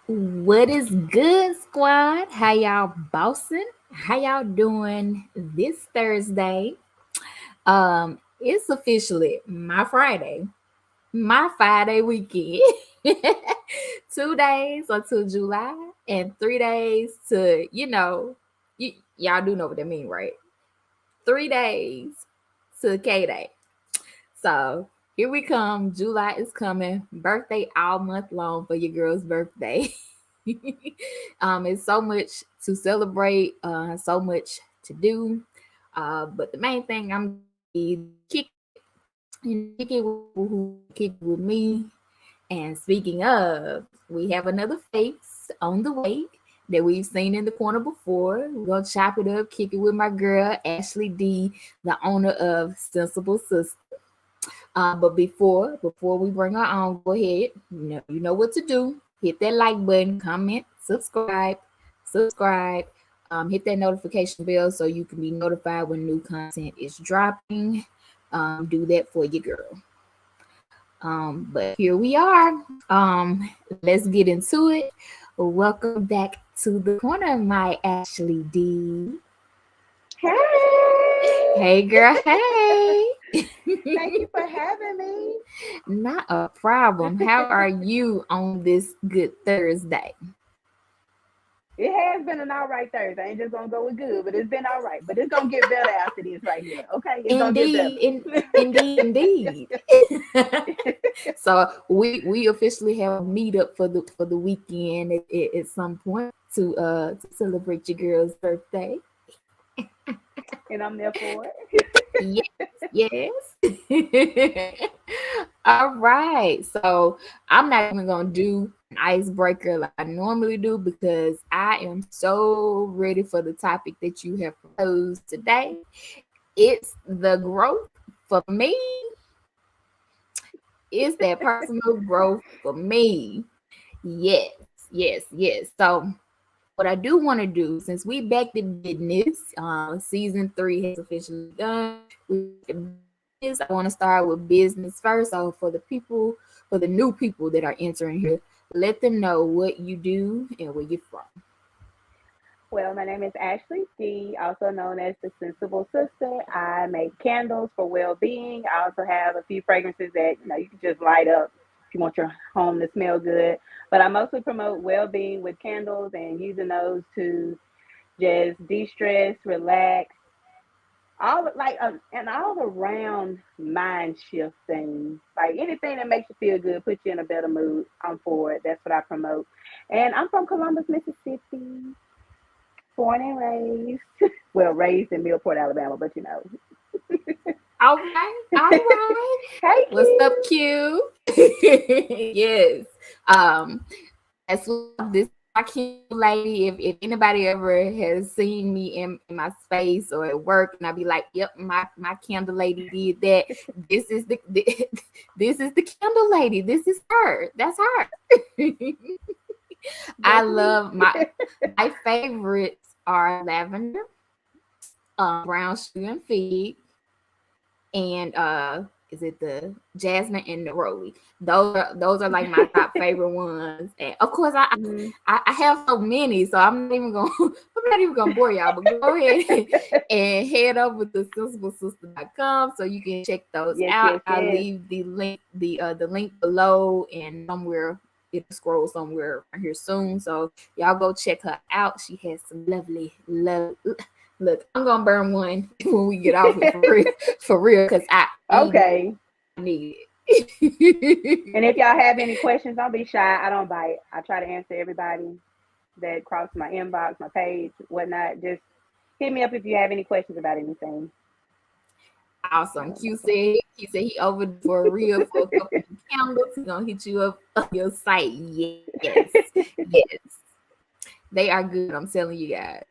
What is good, squad? How y'all bossing? How y'all doing this Thursday? It's officially my Friday, my 5 day weekend. 2 days until July and 3 days to, y'all do know what that mean, right? 3 days to K Day. So here we come. July is coming. Birthday all month long for your girl's birthday. It's so much to celebrate, so much to do. But the main thing I'm is kick it, kick it with people who kick it with me. And speaking of, we have another face on the way that we've seen in the corner before. We're gonna chop it up, kick it with my girl Ashley D, the owner of Sensible Sister. But before we bring her on, go ahead. You know what to do. Hit that like button, comment, subscribe. Hit that notification bell so you can be notified when new content is dropping. Do that for your girl. But here we are. Let's get into it. Welcome back to the corner, my Ashley D. Hey, Hey, girl. Hey. thank you for having me. Not a problem. How are you on this good Thursday? It has been an all right Thursday. I ain't just gonna go with good, but it's been all right. But it's gonna get better after this right here. Okay, it's gonna get Indeed, better. indeed. So we officially have a meetup for the weekend at some point to celebrate your girl's birthday. And I'm there for it. Yes, yes. All right. So I'm not even gonna do an icebreaker like I normally do because I am so ready for the topic that you have proposed today. It's the growth for me. It's that personal growth for me. Yes, yes. So what I do want to do, since we back to business, season 3 has officially done. Business. I want to start with business first. So for the new people that are entering here, let them know what you do and where you're from. Well, my name is Ashley D, also known as the Sensible Sister. I make candles for well-being. I also have a few fragrances that you can just light up if you want your home to smell good. But I mostly promote well-being with candles and using those to just de-stress, relax, an all around mind shift thing. Like anything that makes you feel good, put you in a better mood. I'm for it. That's what I promote. And I'm from Columbus, Mississippi, born and raised. Well, raised in Millport, Alabama, but All right, all right. Hey, What's up, Q. Q? Yes. That's what this my candle lady. If anybody ever has seen me in my space or at work, and I be like, "Yep, my candle lady did that." This is this is the candle lady. This is her. That's her. I That's me. love my favorites are lavender, brown sugar and fig, and is it the jasmine and the rose? Those are like my top favorite ones. And of course Mhm. I have so many, so I'm not even gonna I'm not even gonna bore y'all, but go ahead and head over to sensiblesister.com so you can check those Yes, out. yes, I'll yes. leave the link below and somewhere it'll scroll somewhere right here soon. So y'all go check her out. She has some lovely love. Look, I'm gonna burn one when we get off it for real, because I need it. Okay. I need And it. if y'all have any questions, don't be shy. I don't bite. I try to answer everybody that crosses my inbox, my page, whatnot. Just hit me up if you have any questions about anything. I Awesome. don't Q said he over for real for a couple of candles. He gonna hit you up on your site. Yes, yes. They are good. I'm telling you guys.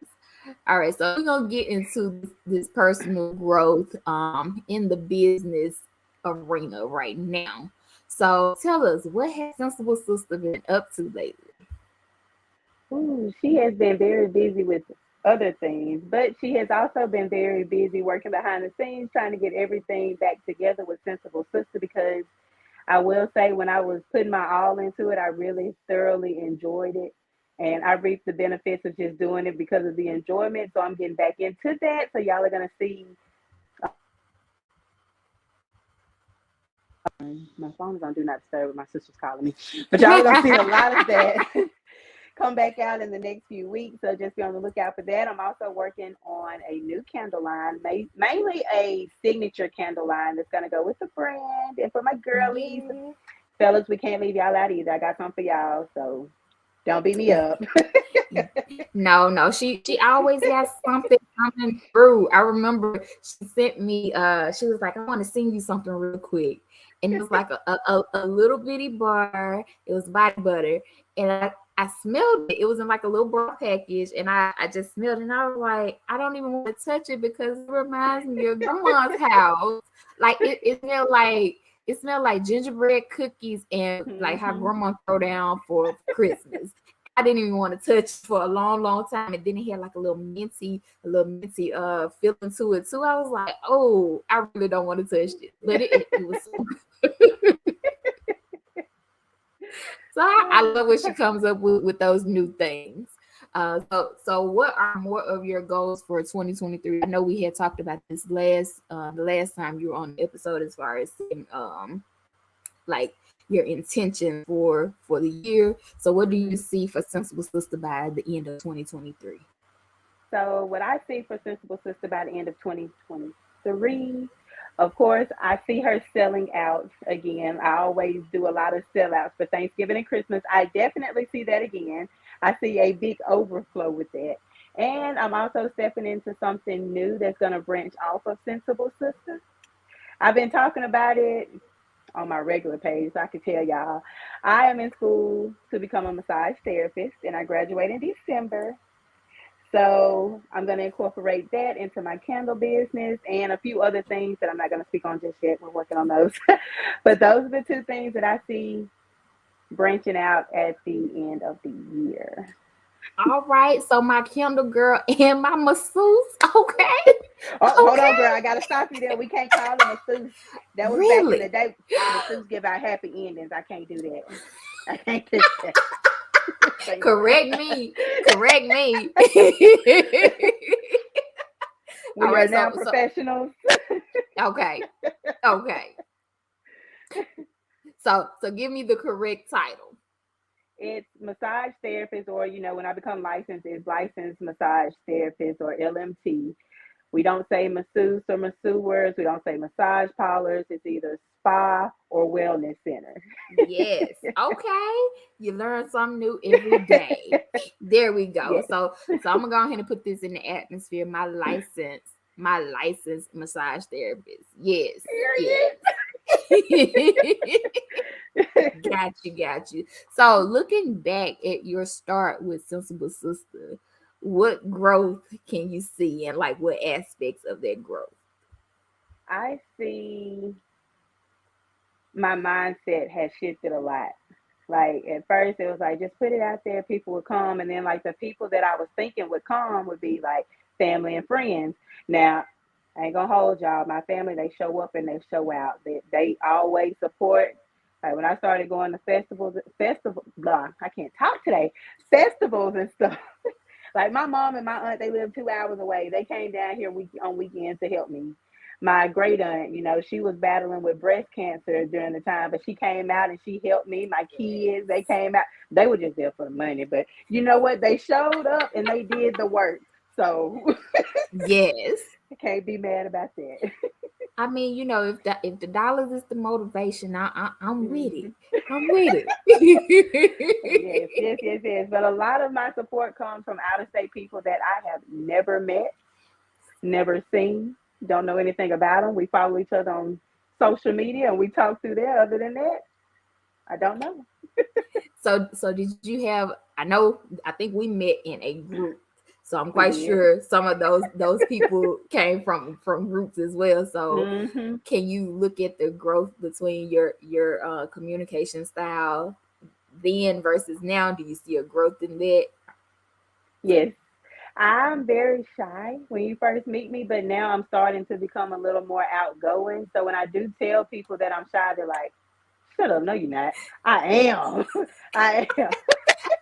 All right, so we're gonna get into this personal growth in the business arena right now. So tell us, what has Sensible Sister been up to lately? Ooh, she has been very busy with other things, but she has also been very busy working behind the scenes, trying to get everything back together with Sensible Sister because I will say when I was putting my all into it, I really thoroughly enjoyed it. And I reaped the benefits of just doing it because of the enjoyment. So I'm getting back into that. So y'all are gonna see my phone is on do not disturb. My sister's calling me, but y'all are gonna see a lot of that come back out in the next few weeks. So just be on the lookout for that. I'm also working on a new candle line, mainly a signature candle line that's going to go with the brand. And for my girlies, Yeah. fellas, we can't leave y'all out either. I got something for y'all. So don't beat me up. No, no, she always has something coming through. I remember she sent me she was like, I want to send you something real quick. And it was like a little bitty bar. It was body butter. And I smelled it. It was in like a little brown package. And I just smelled it and I was like, I don't even want to touch it because it reminds me of grandma's house. Like it smelled like gingerbread cookies and like how Hmm. grandma throw down for Christmas. I didn't even want to touch it for a long, long time. And then it had like a little minty feeling to it too. I was like, oh, I really don't want to touch it. But it was so good. So I love when she comes up with those new things. So what are more of your goals for 2023? I know we had talked about this the last time you were on the episode as far as like your intention for the year. So what do you Hmm. see for Sensible Sister by the end of 2023? So what I see for Sensible Sister by the end of 2023, of course, I see her selling out again. I always do a lot of sellouts for Thanksgiving and Christmas. I definitely see that again. I see a big overflow with that. And I'm also stepping into something new that's going to branch off of Sensible Sister. I've been talking about it on my regular page, so I can tell y'all. I am in school to become a massage therapist, and I graduate in December. So I'm going to incorporate that into my candle business and a few other things that I'm not going to speak on just yet. We're working on those. But those are the two things that I see branching out at the end of the year. All right, so my Kindle girl and my masseuse. Okay, Oh, hold on, girl. okay, I got to stop you there. We can't call them masseuse. That was back in the really. day. Masseuse give out happy endings. I can't do that. I can't do that. Can't do Correct me, correct me. that. All We are right, now so professionals. okay, okay. So give me the correct title. It's massage therapist, or when I become licensed, it's licensed massage therapist or LMT. We don't say masseuse or masseurs. We don't say massage parlors. It's either spa or wellness center. Yes. Okay. You learn something new every day. There we go. Yes. So I'm gonna go ahead and put this in the atmosphere. My licensed massage therapist. Yes. Period. Yes. Got you, got you. So looking back at your start with Sensible Sister, what growth can you see and like what aspects of that growth? I see my mindset has shifted a lot. Like at first, it was like just put it out there, people would come, and then like the people that I was thinking would come would be like family and friends. Now, I ain't gonna hold y'all. My family, they show up and they show out. They always support. Like when I started going to blah, I can't talk today. Festivals and stuff. Like my mom and my aunt, they live 2 hours away. They came down here on weekends to help me. My great aunt, she was battling with breast cancer during the time, but she came out and she helped me. My kids, they came out. They were just there for the money, but you know what? They showed up and they did the work. So Yes. I can't be mad about that. I mean, if the dollars is the motivation, I'm with it. Mhm. I'm with Yes, it. yes, yes, yes. But a lot of my support comes from out of state people that I have never met, never seen, don't know anything about them. We follow each other on social media and we talk through there. Other than that, I don't know. So did you have? I think we met in a group, so I'm We quite did. sure some of those people came from groups as well. So Hmm. can you look at the growth between your communication style then versus now? Do you see a growth in that? Yes. I'm very shy when you first meet me, but now I'm starting to become a little more outgoing. So when I do tell people that I'm shy, they're like, Shut up. No, you're not. I am. I am.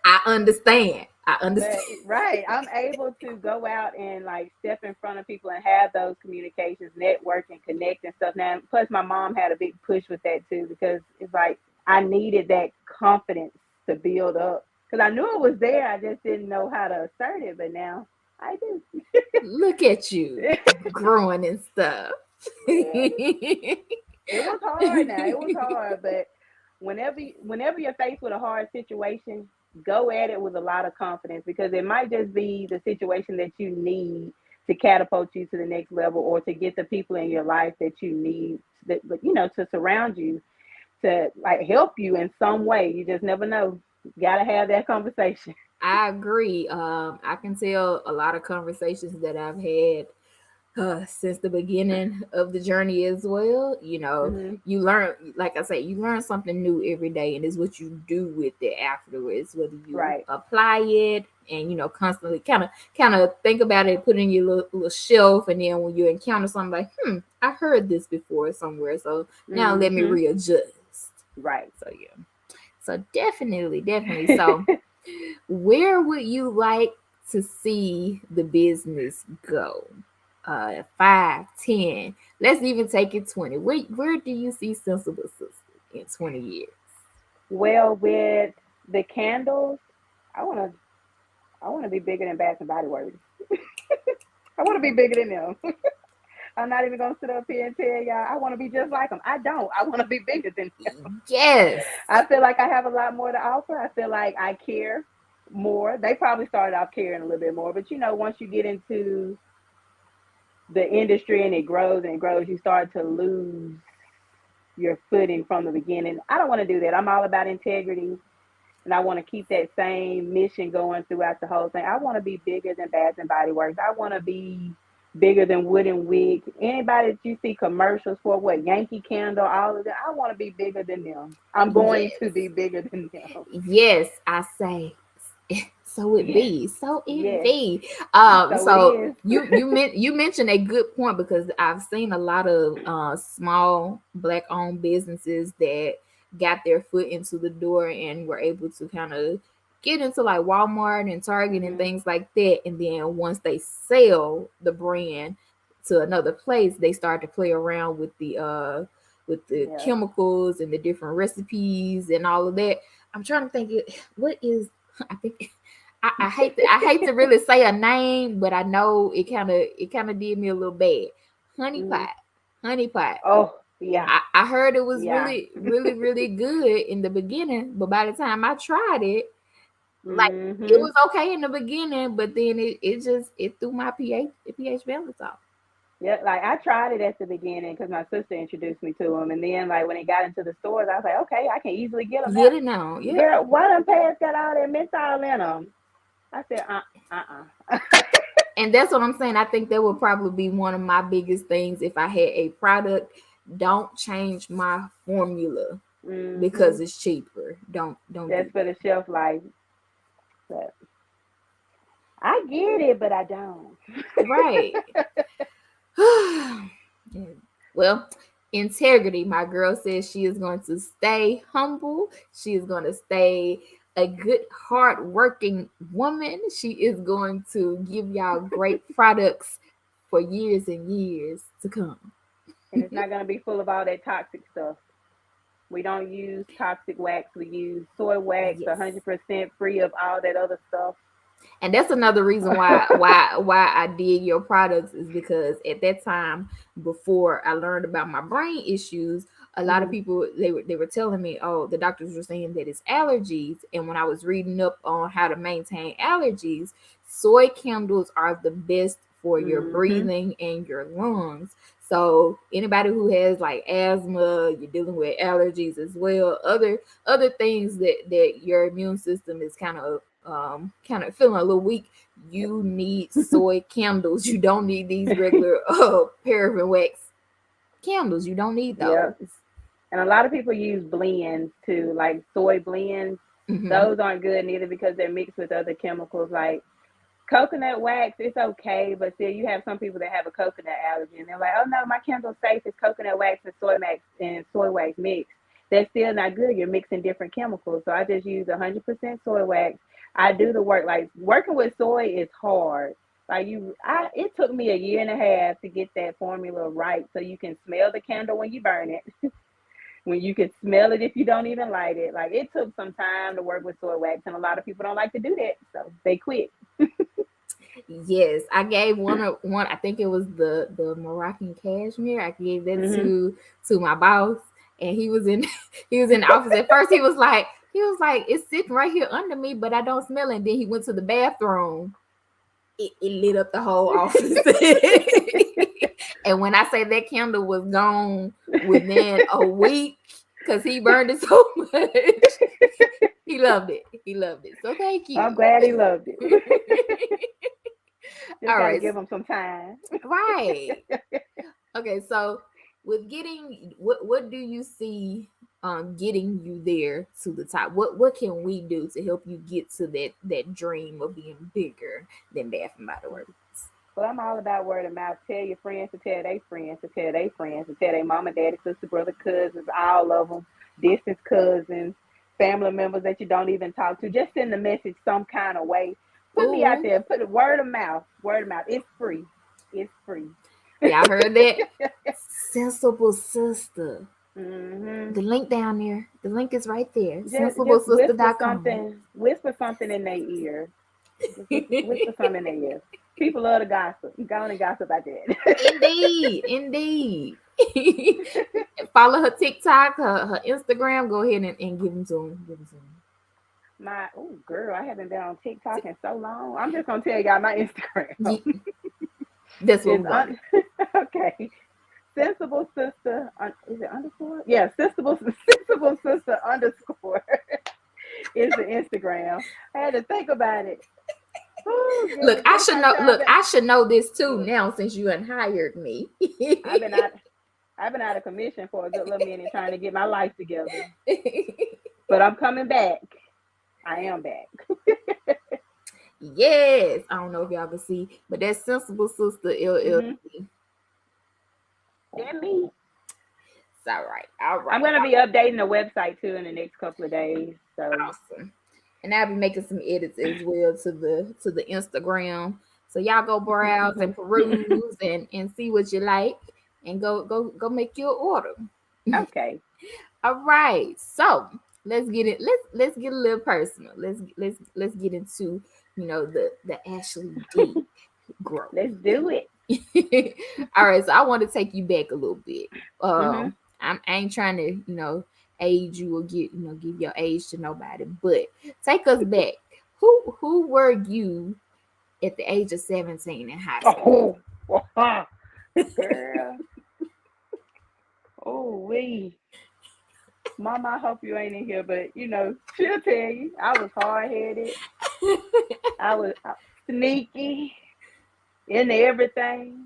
I understand. I understand. But right, I'm able to go out and like step in front of people and have those communications, network and connect and stuff. Now, plus my mom had a big push with that too because it's like I needed that confidence to build up because I knew it was there. I just didn't know how to assert it, but now I do. Look at you growing and stuff. Yeah, it was hard. Now it was hard, but whenever you're faced with a hard situation, go at it with a lot of confidence because it might just be the situation that you need to catapult you to the next level or to get the people in your life that you need that to surround you to like help you in some way. You just never know. Gotta have that conversation. I agree. I can tell a lot of conversations that I've had since the beginning of the journey as well. Hmm. You learn, like I say, you learn something new every day, and it's what you do with it afterwards, whether you Right. apply it and constantly kind of think about it, put it in your little shelf, and then when you encounter something like, I heard this before somewhere, so now let me Hmm. readjust. Right. So yeah, so definitely. So where would you like to see the business go? 5, 10. Let's even take it 20. Where do you see Sensible Sisters in 20 years? Well, with the candles, I wanna I wanna be bigger than Bath and Body Works. I wanna be bigger than them. I'm not even gonna sit up here and tell y'all I want to be just like them. I don't. I want to be bigger than them. Yes. I feel like I have a lot more to offer. I feel like I care more. They probably started off caring a little bit more, but once you get into the industry and it grows, you start to lose your footing from the beginning. I don't want to do that. I'm all about integrity and I want to keep that same mission going throughout the whole thing. I want to be bigger than Bath and Body Works. I want to be bigger than Wooden Wig. Anybody that you see commercials for, what Yankee Candle, all of that, I want to be bigger than them. I'm going to Yes. be bigger than them. Yes, I say. So it Yes, be. So it yes. be. So it So is. you mentioned a good point because I've seen a lot of small black owned businesses that got their foot into the door and were able to kind of get into like Walmart and Target and Hmm. things like that. And then once they sell the brand to another place, they start to play around with the Yeah. chemicals and the different recipes and all of that. I'm trying to think what is I think I hate to really say a name, but I know it kind of did me a little bad. Honey Hmm. pot, honey pot. Oh, yeah, I heard it was yeah. really good in the beginning, but by the time I tried it, like it Hmm. was okay in the beginning, but then it threw my pH balance off. Yeah, like I tried it at the beginning because my sister introduced me to them, and then like when it got into the stores, I was like, okay, I can easily get them now. Get it now, yeah. Girl, why them pads got all that menthol in them? I said, And that's what I'm saying. I think that would probably be one of my biggest things if I had a product. Don't change my formula Hmm. because it's cheaper. Don't do That's for the shelf life. But I get it, but I don't. that. Right. Yeah. Well, integrity. My girl says she is going to stay humble. She is going to stay a good, hard-working woman. She is going to give y'all great products for years and years to come. And it's not gonna be full of all that toxic stuff. We don't use toxic wax. We use soy wax, Yes. 100% free of all that other stuff. And that's another reason why I did your products is because at that time before I learned about my brain issues, a lot of Hmm. people they were telling me, oh, the doctors were saying that it's allergies. And when I was reading up on how to maintain allergies, soy candles are the best for your Hmm. breathing and your lungs. So anybody who has like asthma, you're dealing with allergies as well, other things that your immune system is kind of feeling a little weak, you need soy candles. You don't need these regular paraffin wax candles. You don't need Yeah. those. And a lot of people use blends too, like soy blends. Hmm. Those aren't good neither because they're mixed with other chemicals like coconut wax. It's okay, but still, you have some people that have a coconut allergy, and they're like, "Oh no, my candle's safe. It's coconut wax and soy wax mixed." that's still not good. You're mixing different chemicals. So I just use 100% soy wax. I do the work. Like working with soy is hard. Like it took me a year and a half to get that formula right, so you can smell the candle when you burn it, when you can smell it if you don't even light it. Like it took some time to work with soy wax, and a lot of people don't like to do that, so they quit. Yes, I gave one. I think it was the Moroccan cashmere. I gave that Hmm. to my boss, and he was in he was in the office. At first, he was like, it's sitting right here under me, but I don't smell it. And then he went to the bathroom. It lit up the whole office. And when I say that candle was gone within a week, because he burned it so much, he loved it. He loved it. So thank I'm you. glad he loved it. Just All got to right. give him some time. Right. Okay, so with getting what do you see getting you there to the top? What can we do to help you get to that dream of being bigger than Bath and Body Works? Well, I'm all about word of mouth. Tell your friends to tell their friends to tell their friends to tell their mama, daddy, sister, brother, cousins, all of them, distance cousins, family members that you don't even talk to. Just send the message some kind of way. Put me out Ooh, there. Put it word of mouth. Word of mouth. It's free. It's free. y'all heard that? Sensible Sister. Hmm. The link down there. The link is right there. Just SensibleSister.com. whisper something in their ear. Just whisper something in their ear. People love to gossip. Go on and gossip about that. Indeed, indeed. Follow her TikTok, her Instagram. Go ahead and give them to them. Give them to them. Oh girl, I haven't been on TikTok in so long. I'm just gonna tell y'all my Instagram That's what is we're gonna okay. Sensible sister, is it underscore? Yeah, sensible sister underscore is the Instagram. I had to think about it. Oh, do. Look, girl, I that's should how know. time Look, been. I should know this too Look, now since you hired me. I've been out. I've been out of commission for a good little minute trying to get my life together, but I'm coming back. I am back. Yes, I don't know if y'all can see, but that's Sensible Sister Hmm. LLC. That me. It's all right, all I'm right, gonna be updating the website too in the next couple of days. So awesome. And I'll be making some edits as well to the Instagram. So y'all go browse and peruse and see what you like, and go make your order. okay. All right, so let's get it. Let's get a little personal. Let's get into the Ashley D growth. Let's do it. All right, so I want to take you back a little bit. Hmm. I ain't trying to age you or give your age to nobody, but take us back. Who were you at the age of 17 in high school? Oh, girl. Oh, we. Mama, I hope you ain't in here, but she'll tell you. I was hard headed. I was sneaky into everything.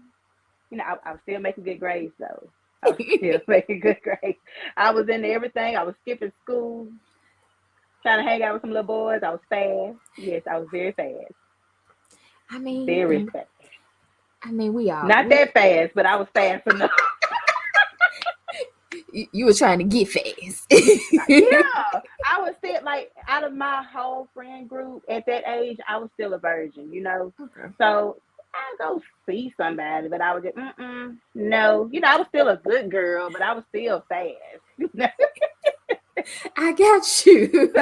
I was still making good grades though. I was still making good grades. I was into everything. I was skipping school, trying to hang out with some little boys. I was fast. Yes, I was very fast. I mean, Very fast. I mean, we all Not we that fast, but I was fast enough. you were trying to get fast. Yeah, I was still like out of my whole friend group at that age, I was still a virgin. Okay. So I go see somebody, but I was just no. I was still a good girl, but I was still fast. I got you.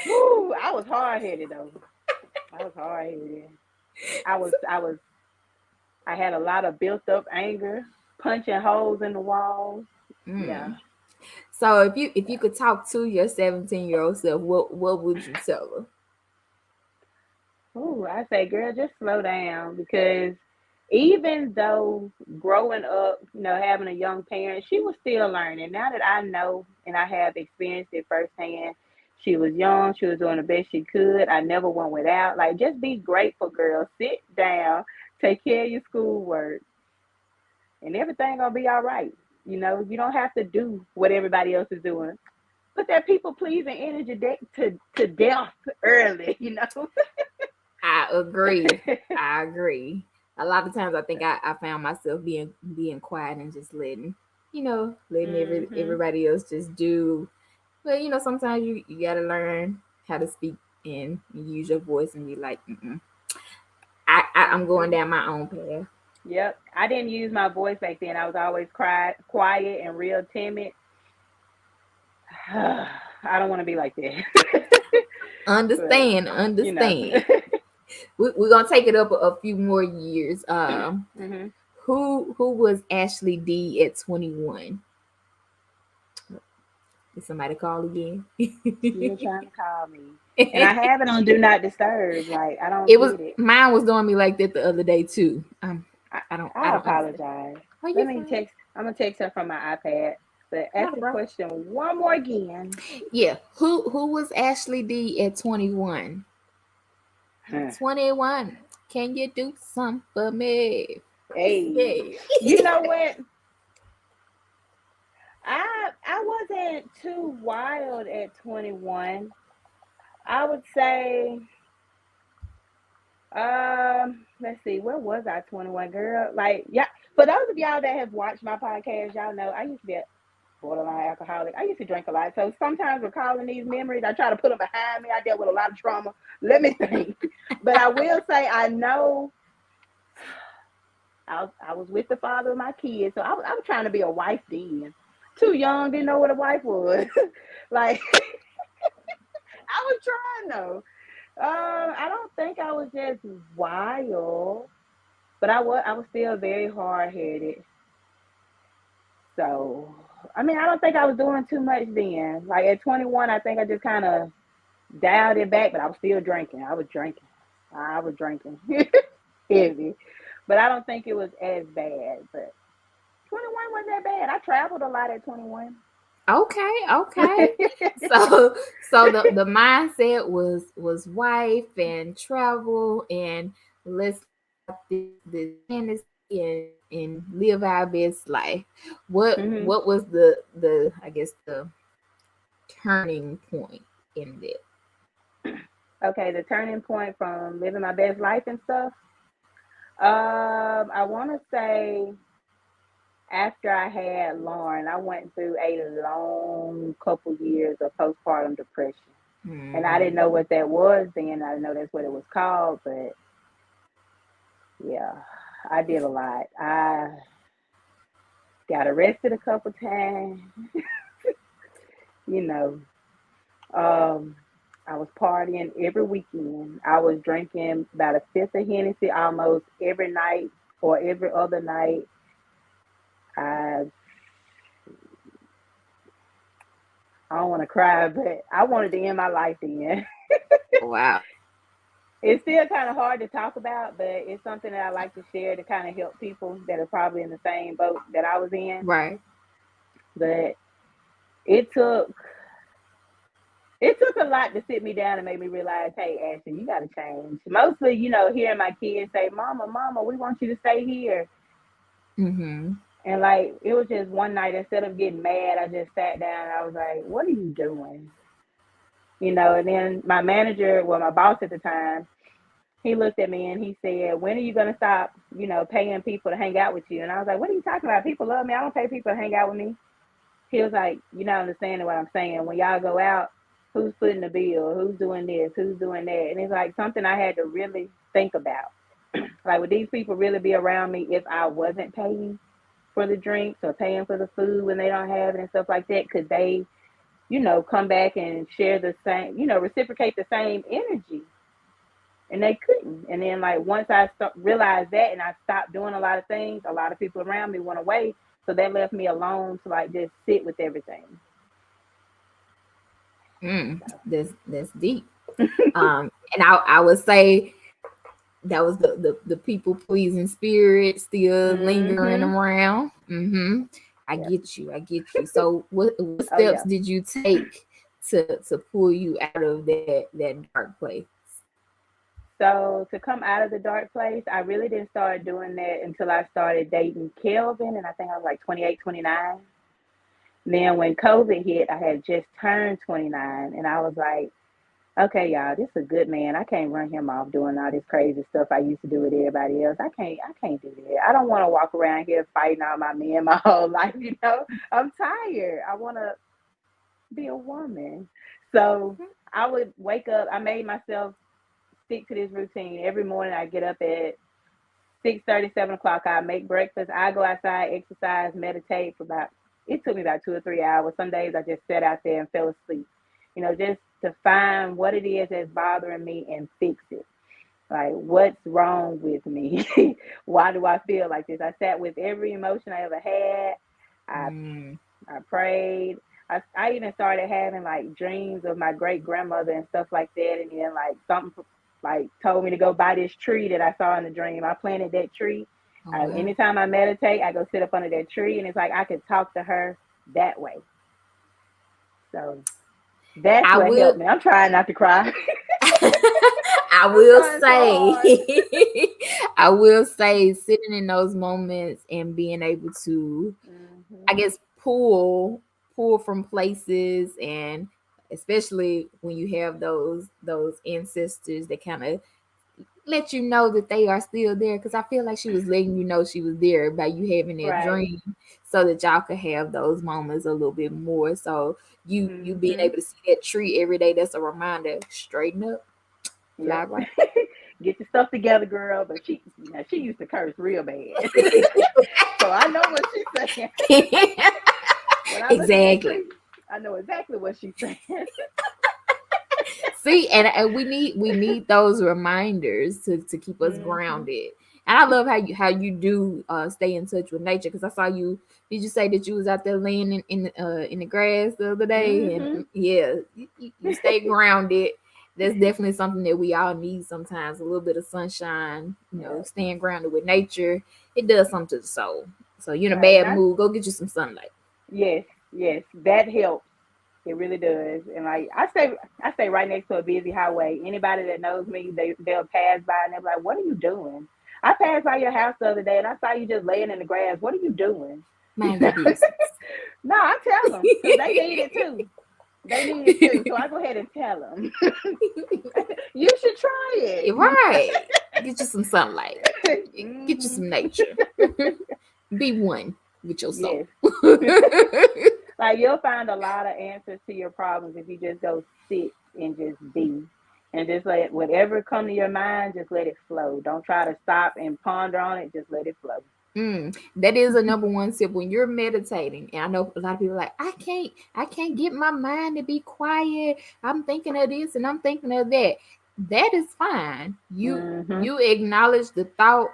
Woo, I was hard headed though. I was hard headed. I had a lot of built up anger, punching holes in the walls. Yeah. Mm. So if you could talk to your 17-year-old self, what would you tell her? Ooh, I say, girl, just slow down because even though growing up, having a young parent, she was still learning. Now that I know and I have experienced it firsthand, she was young, she was doing the best she could. I never went without. Like, just be grateful, girl. Sit down, take care of your schoolwork, and everything gonna be all right. You don't have to do what everybody else is doing. Put that people pleasing energy to death early. I agree. I agree. A lot of times I think I found myself being quiet and just letting, letting Mm-hmm. everybody else just do. But sometimes you gotta learn how to speak and use your voice and be like, mm-mm. I'm going Mm-hmm. down my own path. Yep. I didn't use my voice back then. I was always quiet and real timid. I don't want to be like that. But, Understand, you know. understand. We're gonna take it up a few more years. Hmm. Who was Ashley D at 21? Did somebody call again? Still trying to call me. And I have it on Do Not Disturb. Like, I don't It was get it. mine was doing me like that the other day too. I, I I don't understand. apologize. Are Let you me fine? text. I'm going to text her from my iPad. But ask Not a the problem. question one more again. Yeah. Who was Ashley D at 21? Huh. 21. Can you do something for me? Hey, Yeah. you know what? I wasn't too wild at 21. I would say, let's see, where was I 21, girl? Like, yeah, for those of y'all that have watched my podcast, y'all know I used to be a borderline alcoholic. I used to drink a lot. So sometimes recalling these memories, I try to put them behind me. I dealt with a lot of trauma. Let me think. But I will say, I know I was with the father of my kids. So I was trying to be a wife then. Too young, didn't know what a wife was. Like, I was trying though. I don't think I was just wild, but I was still very hard headed. So I mean, I don't think I was doing too much then. Like at 21, I think I just kind of dialed it back, but I was still drinking. I was drinking heavy, but I don't think it was as bad. But 21 wasn't that bad. I traveled a lot at 21. Okay, okay. So the mindset was wife and travel and let's have this fantasy and live our best life. Hmm. What was the I guess the turning point in it? Okay, the turning point from living my best life and stuff. I want to say after I had Lauren, I went through a long couple years of postpartum depression. And I didn't Mm-hmm. know what that was then. I didn't know that's what it was called. But yeah, I did a lot. I got arrested a couple times, you know. Um, I was partying every weekend. I was drinking about a fifth of Hennessy almost every night or every other night. I I don't want to cry, but I wanted to end my life then. Wow. It's still kind of hard to talk about, but it's something that I like to share to kind of help people that are probably in the same boat that I was in. Right. But it took it took a lot to sit me down and make me realize, hey, Ashley, you got to change. Mostly, hearing my kids say, "Mama, Mama, we want you to stay here." Mm-hmm. And like it was just one night, instead of getting mad, I just sat down and I was like, "What are you doing?" And then my manager, well, my boss at the time, he looked at me and he said, "When are you going to stop, paying people to hang out with you?" And I was like, "What are you talking about? People love me. I don't pay people to hang out with me." He was like, "You're not understanding what I'm saying. When y'all go out, who's footing the bill? Who's doing this? Who's doing that?" And it's like something I had to really think about. Like, would these people really be around me if I wasn't paying for the drinks or paying for the food when they don't have it and stuff like that? Could they, come back and share the same, reciprocate the same energy? And they couldn't. And then, like, once I realized that and I stopped doing a lot of things, a lot of people around me went away. So that left me alone to, like, just sit with everything. That's deep. And I would say that was the people pleasing spirit still lingering Mm-hmm. around. Mm-hmm. I Yep. get you. I get you. So what Oh, steps yeah. did you take to pull you out of that dark place? So to come out of the dark place, I really didn't start doing that until I started dating Kelvin. And I think I was like 28, 29. Then when COVID hit, I had just turned 29. And I was like, Okay, y'all, this is a good man. I can't run him off doing all this crazy stuff I used to do with everybody else. I can't do that. I don't want to walk around here fighting all my men my whole life. I'm tired. I want to be a woman. So I would wake up. I made myself stick to this routine. Every morning I get up at 6:30, 7 o'clock. I make breakfast. I go outside, exercise, meditate for about. It took me about 2 or 3 hours. Some days I just sat out there and fell asleep. Just to find what it is that's bothering me and fix it. Like, what's wrong with me? Why do I feel like this? I sat with every emotion I ever had. I Mm. I prayed. I even started having like dreams of my great grandmother and stuff like that. And then like something like told me to go buy this tree that I saw in the dream. I planted that tree. Oh wow. Anytime I meditate, I go sit up under that tree, and it's like I could talk to her that way. So that's I what will helped me. I'm trying not to cry. I I'm will trying so say hard. I will say sitting in those moments and being able to, I Hmm. guess, pull from places, and especially when you have those ancestors that kind of let you know that they are still there, because I feel like she was letting you know she was there by you having that Right. dream, so that y'all could have those moments a little bit more. So you being Hmm. able to see that tree every day, that's a reminder. Straighten up, fly Yep. right. Get your stuff together, girl. But she used to curse real bad. So I know what she's saying. When I look at that Exactly. tree, I know exactly what she's saying. See, and we need those reminders to keep us Hmm. grounded. And I love how you do stay in touch with nature, because I saw you. Did you say that you was out there laying in the grass the other day? And Hmm. yeah, you stay grounded. That's definitely something that we all need sometimes. A little bit of sunshine, Yeah. staying grounded with nature. It does something to the soul. So you're in a Right. bad mood, go get you some sunlight. Yes, yes, that helps. It really does. And like I stay right next to a busy highway. Anybody that knows me, they'll pass by and they're like, "What are you doing?" I passed by your house the other day and I saw you just laying in the grass. What are you doing? Mind your business. No, I tell them because they need it too. They need it too. So I go ahead and tell them. You should try You're it. right. Get you some sunlight. Get you Hmm. some nature. Be one with your soul. Yes. Like you'll find a lot of answers to your problems if you just go sit and just be. And just let whatever come to your mind, just let it flow. Don't try to stop and ponder on it. Just let it flow. That is a number one tip when you're meditating. And I know a lot of people are like, I can't get my mind to be quiet. I'm thinking of this and I'm thinking of that. That is fine. You Hmm. you acknowledge the thought,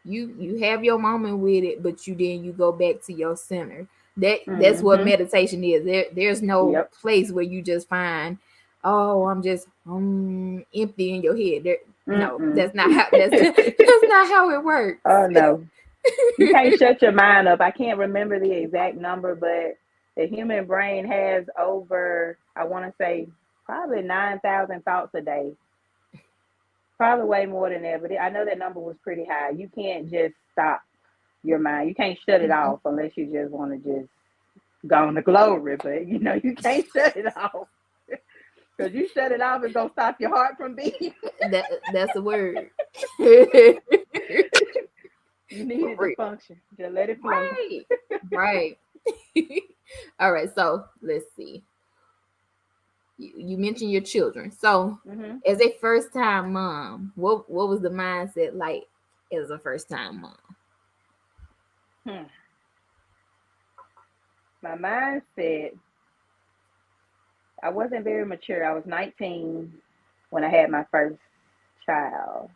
you have your moment with it, but you go back to your center. That's what Hmm. meditation is. There's no Yep. place where you just find, oh, I'm just empty in your head. No, Mm-mm. that's not how that's not how it works. Oh no. You can't shut your mind up. I can't remember the exact number, but the human brain has over, I want to say, probably 9,000 thoughts a day. Probably way more than that, but I know that number was pretty high. You can't just stop your mind. You can't shut it Mhm. off unless you just want to just go on the glory, but you can't shut it off because you shut it off, it's gonna stop your heart from beating. That's the word. You need For it to real. function. Just let it flow. Right. Right. All right. So let's see. You mentioned your children. So, Hmm. as a first time mom, what was the mindset like as a first time mom? Hmm. My mindset, I wasn't very mature. I was 19 when I had my first child.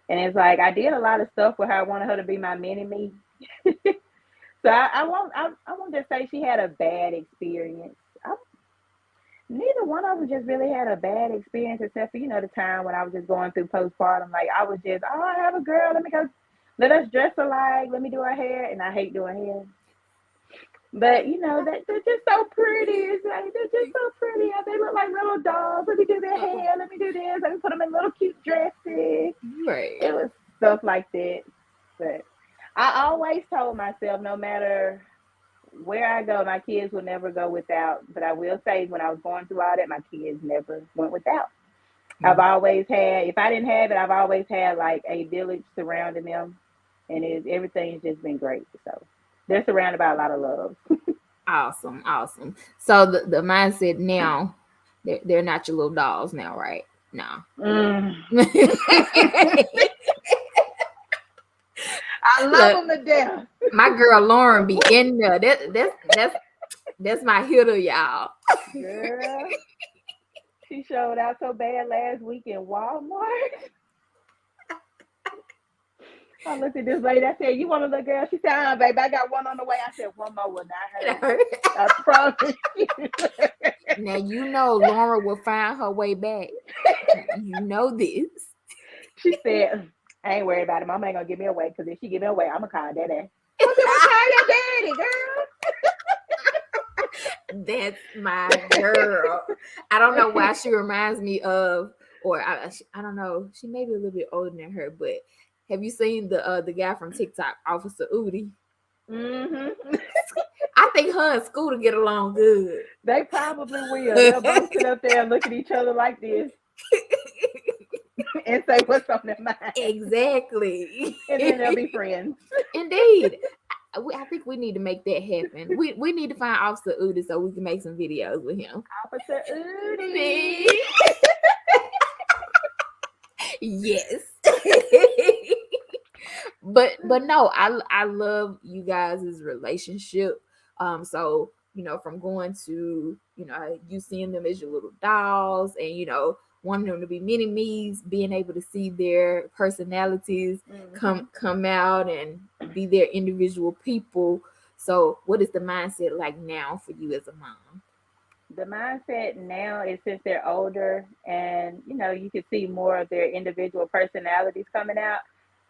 And it's like I did a lot of stuff with her. I wanted her to be my mini me. So I won't just say she had a bad experience. Neither one of them just really had a bad experience, except for the time when I was just going through postpartum. Like I was just, oh, I have a girl. Let me go. Let us dress alike. Let me do her hair, and I hate doing hair. But that they're just so pretty. It's like they're just so pretty. They look like little dolls. Let me do their hair. Let me do this. Let me put them in little cute dresses. Right. It was stuff like that. But I always told myself, no matter where I go, my kids will never go without. But I will say, when I was going through all that, my kids never went without. I've Mm. always had, if I didn't have it, I've always had like a village surrounding them, and everything's just been great. So they're surrounded by a lot of love. Awesome, awesome. So the mindset now, they're not your little dolls now, right? No. Mm. I love Look, them to death. my girl Lauren But be woo, in there. That's my hitter, y'all. girl, she showed out so bad last week in Walmart. I looked at this lady. I said, "You want a little girl?" She said, baby, I got one on the way." I said, "One more will not hurt you. I promise you." Now you know Laura will find her way back. You know this. She said, "I ain't worried about it. Mama ain't gonna give me away, because if she give me away, I'm gonna call daddy." I said, "Well, call your daddy, girl." That's my girl. I don't know why she reminds me of, or I don't know. She may be a little bit older than her, but have you seen the guy from TikTok, Officer Udi? Mm-hmm. I think her and Scooter get along good. They probably will. They'll both sit up there and look at each other like this and say what's on their mind, Exactly. and then they'll be friends. Indeed. I think we need to make that happen. We need to find Officer Udi so we can make some videos with him. Officer Udi. See? Yes. But no, I love you guys' relationship. So from going to you seeing them as your little dolls, and wanting them to be mini me's, being able to see their personalities Mm-hmm. come out and be their individual people. So what is the mindset like now for you as a mom? The mindset now is, since they're older and you can see more of their individual personalities coming out,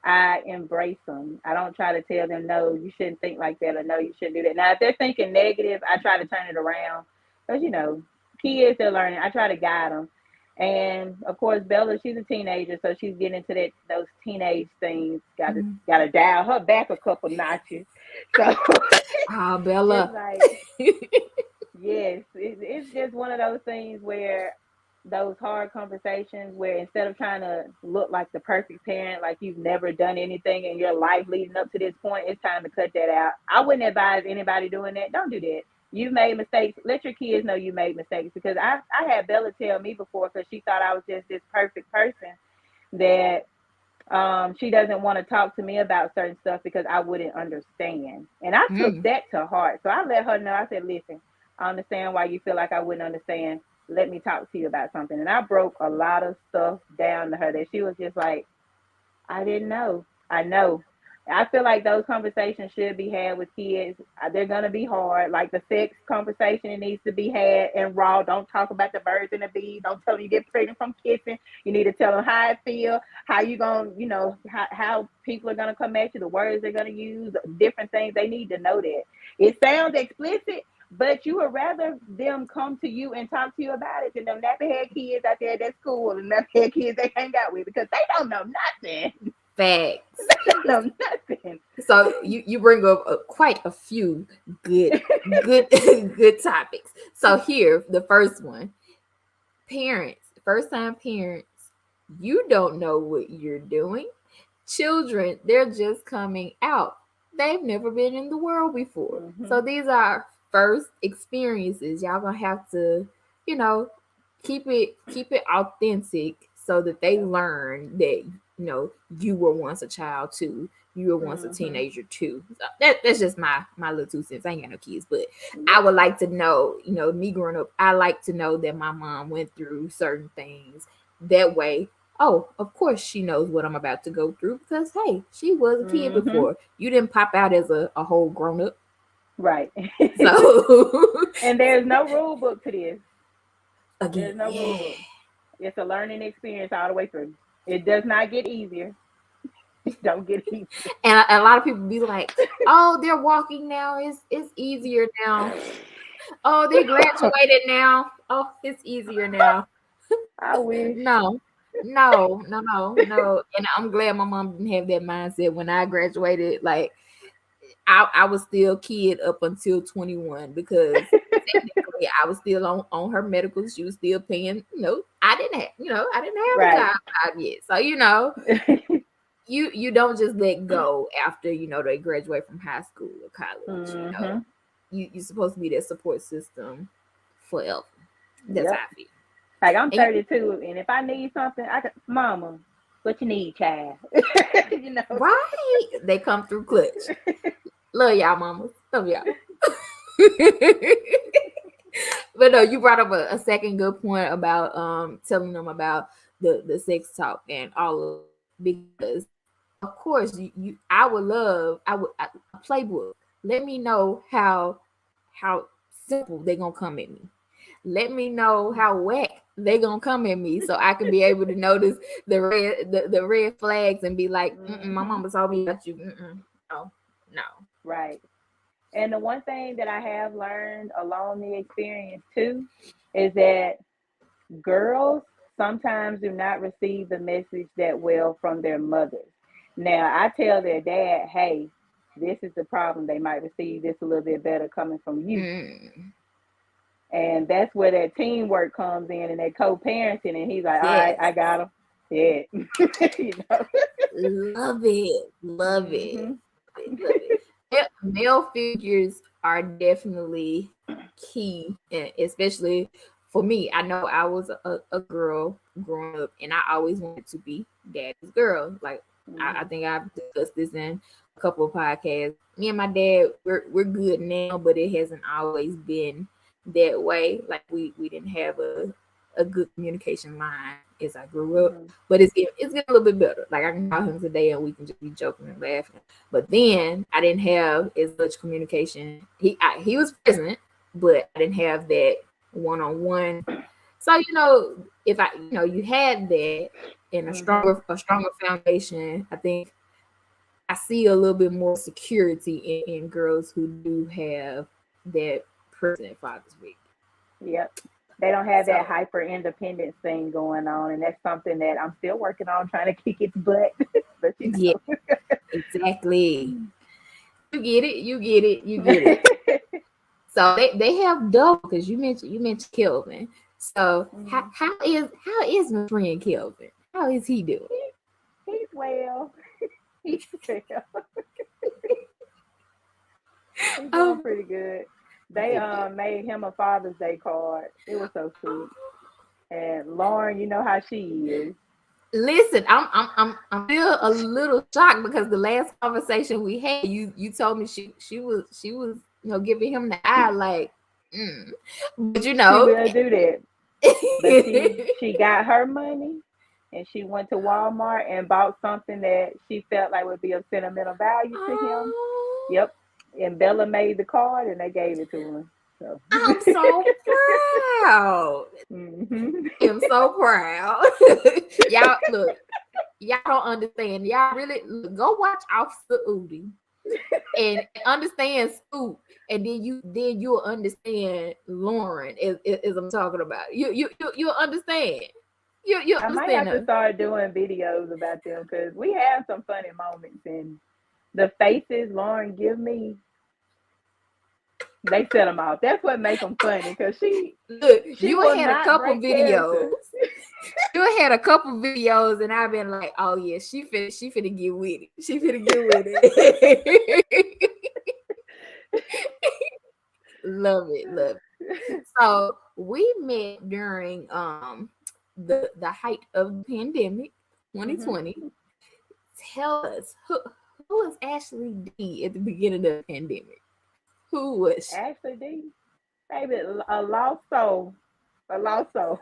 I embrace them. I don't try to tell them, no, you shouldn't think like that, or no, you shouldn't do that. Now, if they're thinking negative, I try to turn it around, because kids, they're learning. I try to guide them. And of course, Bella, she's a teenager, so she's getting into those teenage things. Got to dial her back a couple notches. So Ah, it's Bella. like, yes, it's just one of those things where those hard conversations, where instead of trying to look like the perfect parent, like you've never done anything in your life leading up to this point, it's time to cut that out. I wouldn't advise anybody doing that. Don't do that. You've made mistakes. Let your kids know you made mistakes, because I had Bella tell me before, because she thought I was just this perfect person, that she doesn't want to talk to me about certain stuff because I wouldn't understand. And I took Mm. that to heart. So I let her know. I said, "Listen, I understand why you feel like I wouldn't understand. Let me talk to you about something." And I broke a lot of stuff down to her that she was just like, "I didn't know." I know. I feel like those conversations should be had with kids. They're gonna be hard. Like the sex conversation, it needs to be had and raw. Don't talk about the birds and the bees. Don't tell them you get pregnant from kissing. You need to tell them how it feel, how you gonna, how people are gonna come at you, the words they're gonna use, different things. They need to know that. It sounds explicit, but you would rather them come to you and talk to you about it than them nappy-head kids out there at that school, and nappy-head kids they hang out with, because they don't know nothing. Facts. They don't know nothing. So you bring up quite a few good good topics. So here, the first one: parents, first time parents. You don't know what you're doing. Children, they're just coming out. They've never been in the world before. Mm-hmm. So these are first experiences. Y'all gonna have to, you know, keep it authentic so that they Yep. learn that you were once a child too. You were once a Mm-hmm. teenager too. So that's just my little 2 cents. I ain't got no kids, but I Yep. would like to know, me growing up, I like to know that my mom went through certain things. That way, oh, of course she knows what I'm about to go through, because hey, she was a kid Mm-hmm. before. You didn't pop out as a whole grown up. Right. So And there's no rule book to this. again, There's no rule yeah. book. It's a learning experience all the way through. It does not get easier. It don't get easier. And a lot of people be like, "Oh, they're walking now. It's easier now. Oh, they graduated now. Oh, it's easier now." I wish. No, no, no. And I'm glad my mom didn't have that mindset when I graduated. Like, I was still kid up until 21 because technically I was still on her medical. She was still paying, I didn't have a Right. job yet. So, you don't just let go after, they graduate from high school or college, Mm-hmm. You're supposed to be that support system forever. That's how Yep. I feel. Like I'm And 32, and if I need something, I can, Mama, what you need, child? you know. right, they come through clutch. Love y'all, mamas. Love y'all. But no, you brought up a second good point about telling them about the sex talk and all of it, because of course I would love a playbook. Let me know how simple they gonna come at me. Let me know how whack they gonna come at me so I can be able to notice the red flags and be like, my Mm-hmm. mama told me about you. No, no. Right. And the one thing that I have learned along the experience too is that girls sometimes do not receive the message that well from their mothers. Now, I tell their dad, hey, this is the problem. They might receive this a little bit better coming from you. Mm, And that's where that teamwork comes in and that co parenting. And he's like, all right, yes. I got him. Yeah. you know? Love it. Love it. Mm-hmm. Love it. Love it. Male figures are definitely key, and especially for me. I know I was a girl growing up, and I always wanted to be daddy's girl. Like I Mm-hmm. think I've discussed this in a couple of podcasts. Me and my dad, we're good now, but it hasn't always been that way. Like we didn't have a good communication line as I grew up, Mm-hmm. but it's getting a little bit better. Like I can call him today and we can just be joking and laughing. But then I didn't have as much communication. He was present, but I didn't have that one on one. So if you had that in a Mm-hmm. stronger foundation, I think I see a little bit more security in girls who do have that present father's figure. Yep. They don't have that So hyper independence thing going on. And that's something that I'm still working on trying to kick its butt. but you yeah, know. exactly. You get it. You get it. You get it. So they have double because you mentioned Kelvin. So how Mhm. how is my friend Kelvin? How is he doing? he, he's well. He's well. He's doing Oh, pretty good. They good. made him a Father's Day card. It was so sweet. And Lauren, you know how she is. Listen, I'm still a little shocked because the last conversation we had, you told me she was giving him the eye like, mm. But She will do that. But oh, she got her money and she went to Walmart and bought something that she felt like would be of sentimental value to him. Yep. And Bella made the card and they gave it to him. So I'm so proud. hmm I am so proud. Y'all look, y'all don't understand. Y'all really look, go watch Officer Udi and understand Scoop, and then you'll understand Lauren as I'm talking about. You'll understand. You'll I might understand have to her. start doing videos about them because we have some funny moments and the faces Lauren give me, they set them off. That's what make them funny because Look, she you will had a not couple break character. videos. You had a couple videos, and I've been like, oh yeah, she finna get with it. She finna get with it. Love it, love it. So we met during the height of the pandemic, hmm 2020. Tell us who was Ashley D at the beginning of the pandemic? Who was she? Ashley D, baby, a lost soul, a lost soul.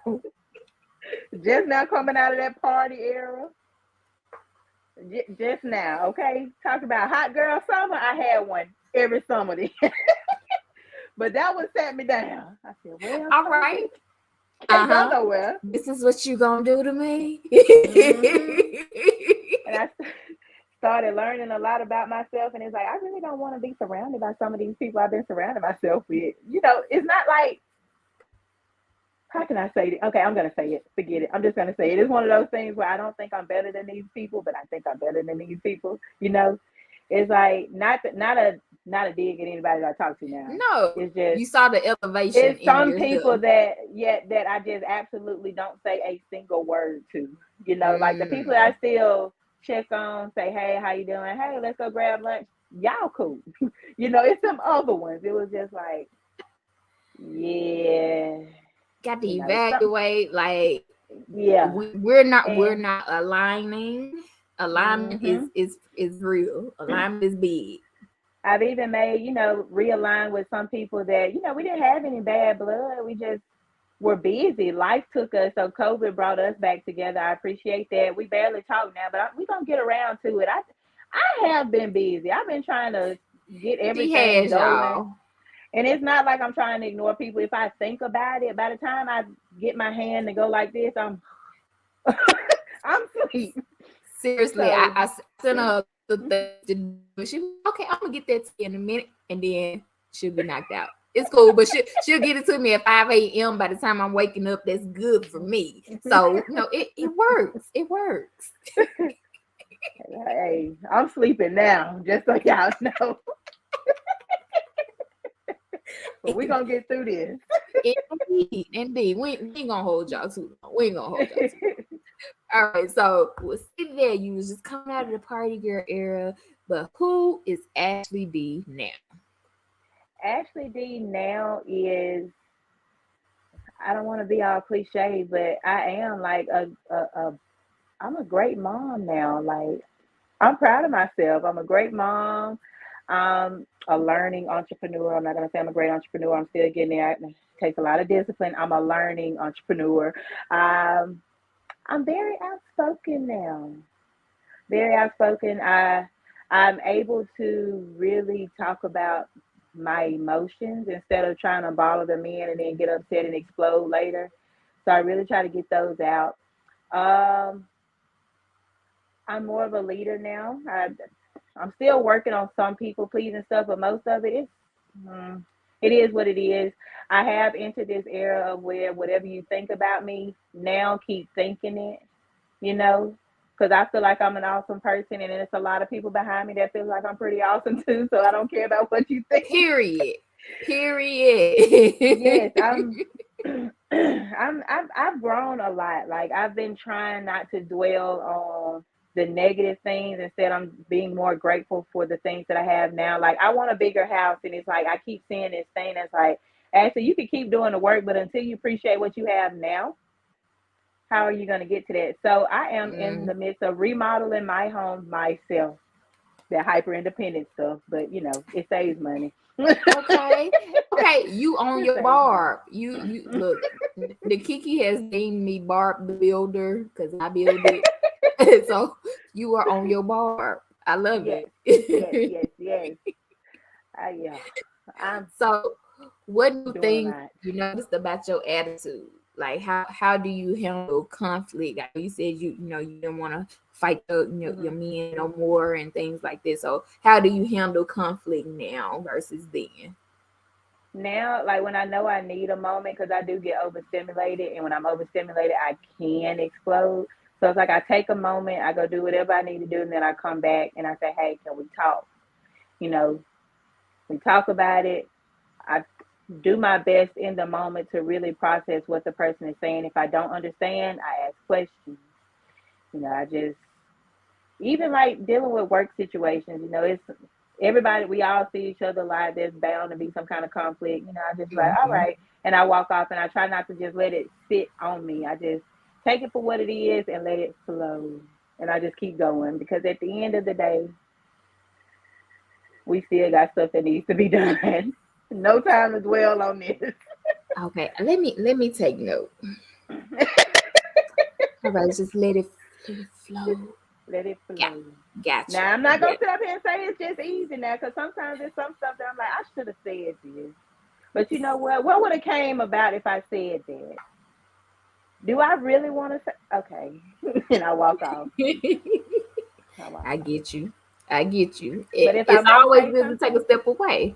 Just now coming out of that party era. Just now, okay. Talk about hot girl summer. I had one every summer, but that one sat me down. I said, "Well, All right. Sophie, can't go Uh-huh. nowhere." This is what you gonna do to me. hmm And I started learning a lot about myself, and it's like I really don't want to be surrounded by some of these people I've been surrounding myself with. It's not like how can I say it? Okay, I'm gonna say it. Forget it. I'm just gonna say it. It's one of those things where I don't think I'm better than these people, but I think I'm better than these people. It's like not a not a dig at anybody that I talk to now. No, It's just you saw the elevation it's in some people yourself. that that I just absolutely don't say a single word to. You know, like the people that I Mm. still check on, say, hey, how you doing? Hey, let's go grab lunch. Y'all cool. You know, it's some other ones. It was just like, yeah, Got to you know, some evaluate. Like yeah. we're And not aligning. Alignment hmm is real. Alignment is big. I've even made, realign with some people that, we didn't have any bad blood. We just were busy. Life took us. So COVID brought us back together. I appreciate that. We barely talk now, but we're going to get around to it. I have been busy. I've been trying to get She everything has going. y'all. And it's not like I'm trying to ignore people. If I think about it, by the time I get my hand to go like this, I'm asleep. Seriously, So I sent her the things to do. She was okay. I'm gonna get that to you in a minute, and then she'll be knocked out. It's cool, but she'll get it to me at 5 a.m. By the time I'm waking up, that's good for me. So it works. It works. hey, I'm sleeping now, just so y'all know. But we're gonna get through this. Indeed, indeed. We ain't gonna hold y'all too long. We ain't gonna hold y'all too long. All right, so we'll see there. You was just coming out of the party girl era, but who is Ashley D now? Ashley D now is, I don't want to be all cliche, but I am like I'm a great mom now. Like I'm proud of myself. I'm a great mom. A learning entrepreneur. I'm not gonna say I'm a great entrepreneur. I'm still getting there. It takes a lot of discipline. I'm a learning entrepreneur. Um, I'm very outspoken now. Very outspoken. I'm able to really talk about my emotions instead of trying to bottle them in and then get upset and explode later. So I really try to get those out. Um, I'm more of a leader now. I'm still working on some people pleasing stuff, but most of it is, mm, it is what it is. I have entered this era of where whatever you think about me now, keep thinking it, you know, because I feel like I'm an awesome person, and there's a lot of people behind me that feel like I'm pretty awesome too. So I don't care about what you think. Period. Period. Yes, I'm. I've grown a lot. Like I've been trying not to dwell on the negative things. Instead, I'm being more grateful for the things that I have now. Like I want a bigger house, and it's like I keep seeing this thing that's like, actually, you can keep doing the work, but until you appreciate what you have now, how are you going to get to that? So I am in Mm, the midst of remodeling my home myself. That hyper independent stuff, but it saves money. okay. Okay. You own It your saves money. barb. You look. The Kiki has named me Barb the Builder because I build it. So you are on your barb. I love Yes, yes, it. yes, yes. Yeah, I'm So, what new doing a things lot. you noticed about your attitude? Like how do you handle conflict? I know you said you didn't want to fight your Mhm. men no more and things like this. So how do you handle conflict now versus then? Now, like when I know I need a moment, because I do get overstimulated, and when I'm overstimulated, I can explode. So it's like I take a moment, I go do whatever I need to do, and then I come back and I say, "Hey, can we talk?" You know, we talk about it. I do my best in the moment to really process what the person is saying. If I don't understand, I ask questions. I just, even like dealing with work situations, it's everybody, we all see each other live. There's bound to be some kind of conflict. I just like, all Mhm. right. And I walk off, and I try not to just let it sit on me. I just take it for what it is and let it flow. And I just keep going, because at the end of the day, we still got stuff that needs to be done. No time to dwell on this. Okay, let me take note. All right, just let it Just flow. let it Got flow. gotcha. Now, I'm not going Yeah. to sit up here and say it's just easy now, because sometimes there's some stuff that I'm like, I should have said this. But you know what? What would have came about if I said that? Do I really want to say? Okay. And I walk off. I walk I off. get you. I get you. But if I It's must always say good to take a something, step away.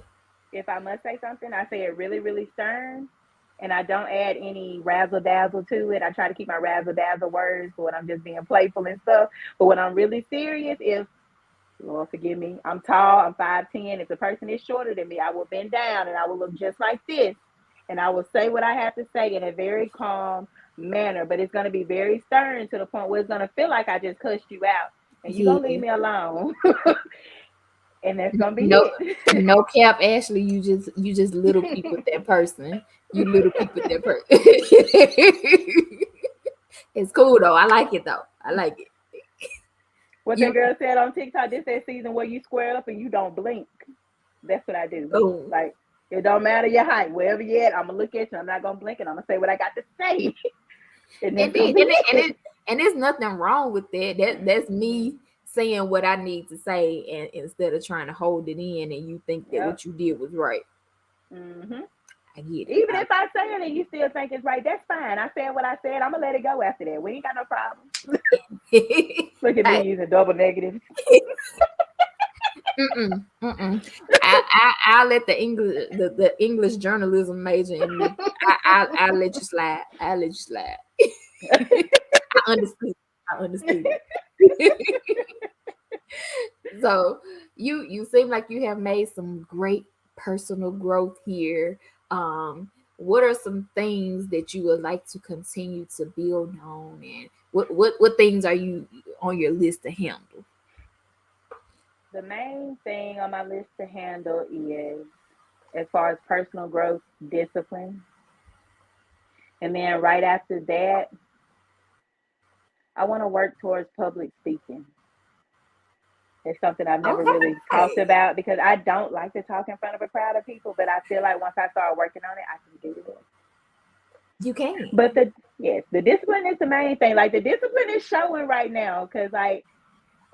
I say it really, really stern, and I don't add any razzle dazzle to it. I try to keep my razzle dazzle words for when I'm just being playful and stuff. But when I'm really serious, if Lord forgive me. I'm tall. I'm 5'10". If the person is shorter than me, I will bend down and I will look just like this. And I will say what I have to say in a very calm manner. But it's going to be very stern to the point where it's going to feel like I just cussed you out. And you're going to leave Yeah. me alone. And that's going to be No, it. no cap, Ashley. You just little people with that person. You little people with that person. It's cool though. I like it though. I like it. What that You girl said on TikTok, this that season where you square up and you don't blink. That's what I do. oh, Like, it don't matter your height. Wherever you at, I'm going to look at you. I'm not going to blink and I'm going to say what I got to say. And that's and going then to be it. and there's nothing wrong with that. That's me saying what I need to say, and instead of trying to hold it in, and you think that Yep. what you did was right. Hmm. I get it. Even if I say it and you still think it's right, that's fine. I said what I said. I'm going to let it go after that. We ain't got no problem. Look at me I, using double negatives. mm-mm, mm-mm. I let the English journalism major in me. I let you slide. I let you slide. I understood. I understood. So you seem like you have made some great personal growth here. What are some things that you would like to continue to build on, and what things are you on your list to handle? The main thing on my list to handle is, as far as personal growth, discipline. And then right after that, I want to work towards public speaking. It's something I've never really talked Okay, about because I don't like to talk in front of a crowd of people, but I feel like once I start working on it, I can do it. you can. But the discipline is the main thing. Like the discipline is showing right now because like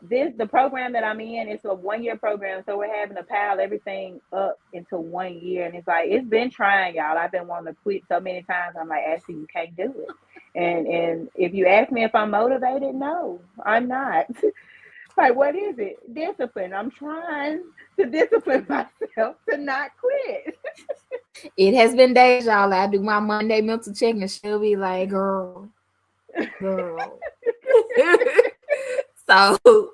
the program that I'm in, it's a 1 year program, so we're having to pile everything up into 1 year, and it's like it's been trying, y'all. I've been wanting to quit so many times. I'm like, Ashley, you can't do it. And if you ask me if I'm motivated, no, I'm not. Like, what is it? Discipline. I'm trying to discipline myself to not quit. It has been days, y'all. I do my Monday mental check, and she'll be like, girl." So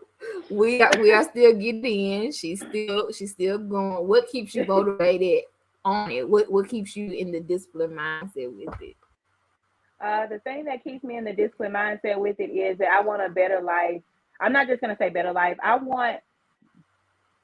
we are still getting in. She's still going. What keeps you motivated on it? What keeps you in the discipline mindset with it? The thing that keeps me in the discipline mindset with it is that I want a better life. I'm not just going to say better life. I want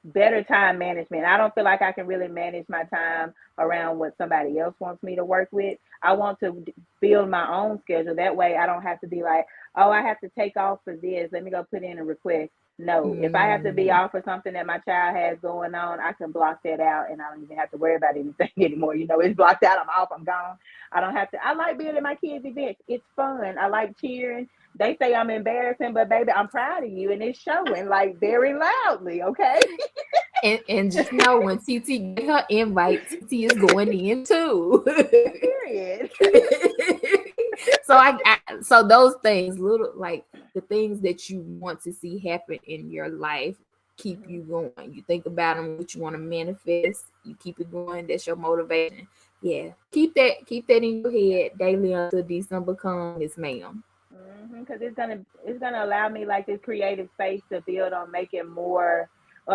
better time management. I don't feel like I can really manage my time around what somebody else wants me to work with. I want to build my own schedule. That way I don't have to be like, oh, I have to take off for this. Let me go put in a request. No, if I have to be Mm, off for something that my child has going on, I can block that out and I don't even have to worry about anything anymore. You know, it's blocked out. I'm off. I'm gone. I don't have to. I like being at my kids' events. It's fun. I like cheering. They say I'm embarrassing, but baby, I'm proud of you, and it's showing like very loudly. Okay. and just know when TT get her invite, TT is going in too. Period. So those things, little like the things that you want to see happen in your life, keep you going. You think about them, what you want to manifest. You keep it going. That's your motivation. Yeah, keep that in your head daily until December comes, Miss Ma'am. Because it's gonna allow me like this creative space to build on making more,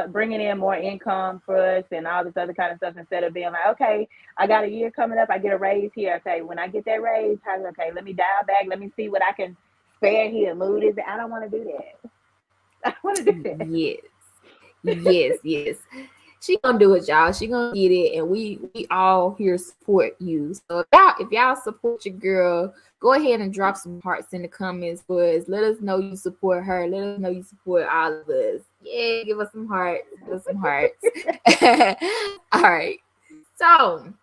bringing in more income for us and all this other kind of stuff instead of being like, okay, I got a year coming up, I get a raise here. Okay, when I get that raise, okay, let me dial back, let me see what I can spare here, move this. I don't want to do that. I want to do that. Yes, yes. She gonna do it, y'all. She gonna get it, and we all here support you. So if y'all support your girl, go ahead and drop some hearts in the comments for us. Let us know you support her. Let us know you support all of us. Yeah, give us some hearts. Give us some hearts. All right. So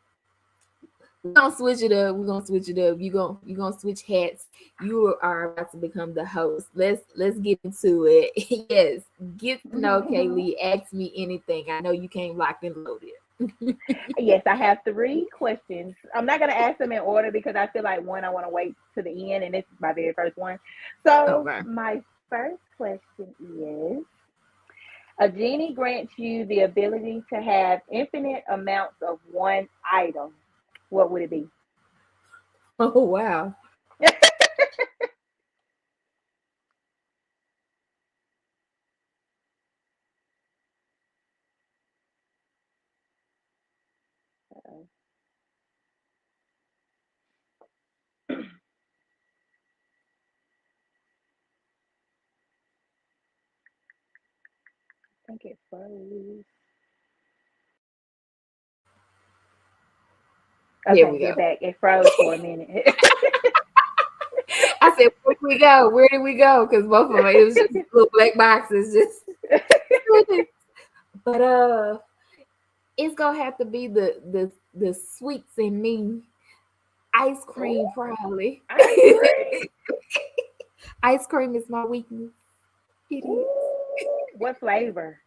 we're gonna switch it up. We're gonna switch it up. You gonna switch hats. You are about to become the host. Let's get into it. Yes, get to know Kaylee. Ask me anything. I know you came locked and loaded. Yes, I have three questions. I'm not going to ask them in order because I feel like one, I want to wait to the end, and this is my very first one. So, Okay. my first question is, a genie grants you the ability to have infinite amounts of one item. What would it be? Oh wow. So I think it froze. There Okay, we you're go. back. It froze for a minute. I said, where did we go? Where did we go? Because both of them, it was just little black boxes. Just, but it's gonna have to be the sweets in me. Ice Ooh, cream, probably. ice cream. Ice cream is my weakness. It is. Ooh, what flavor?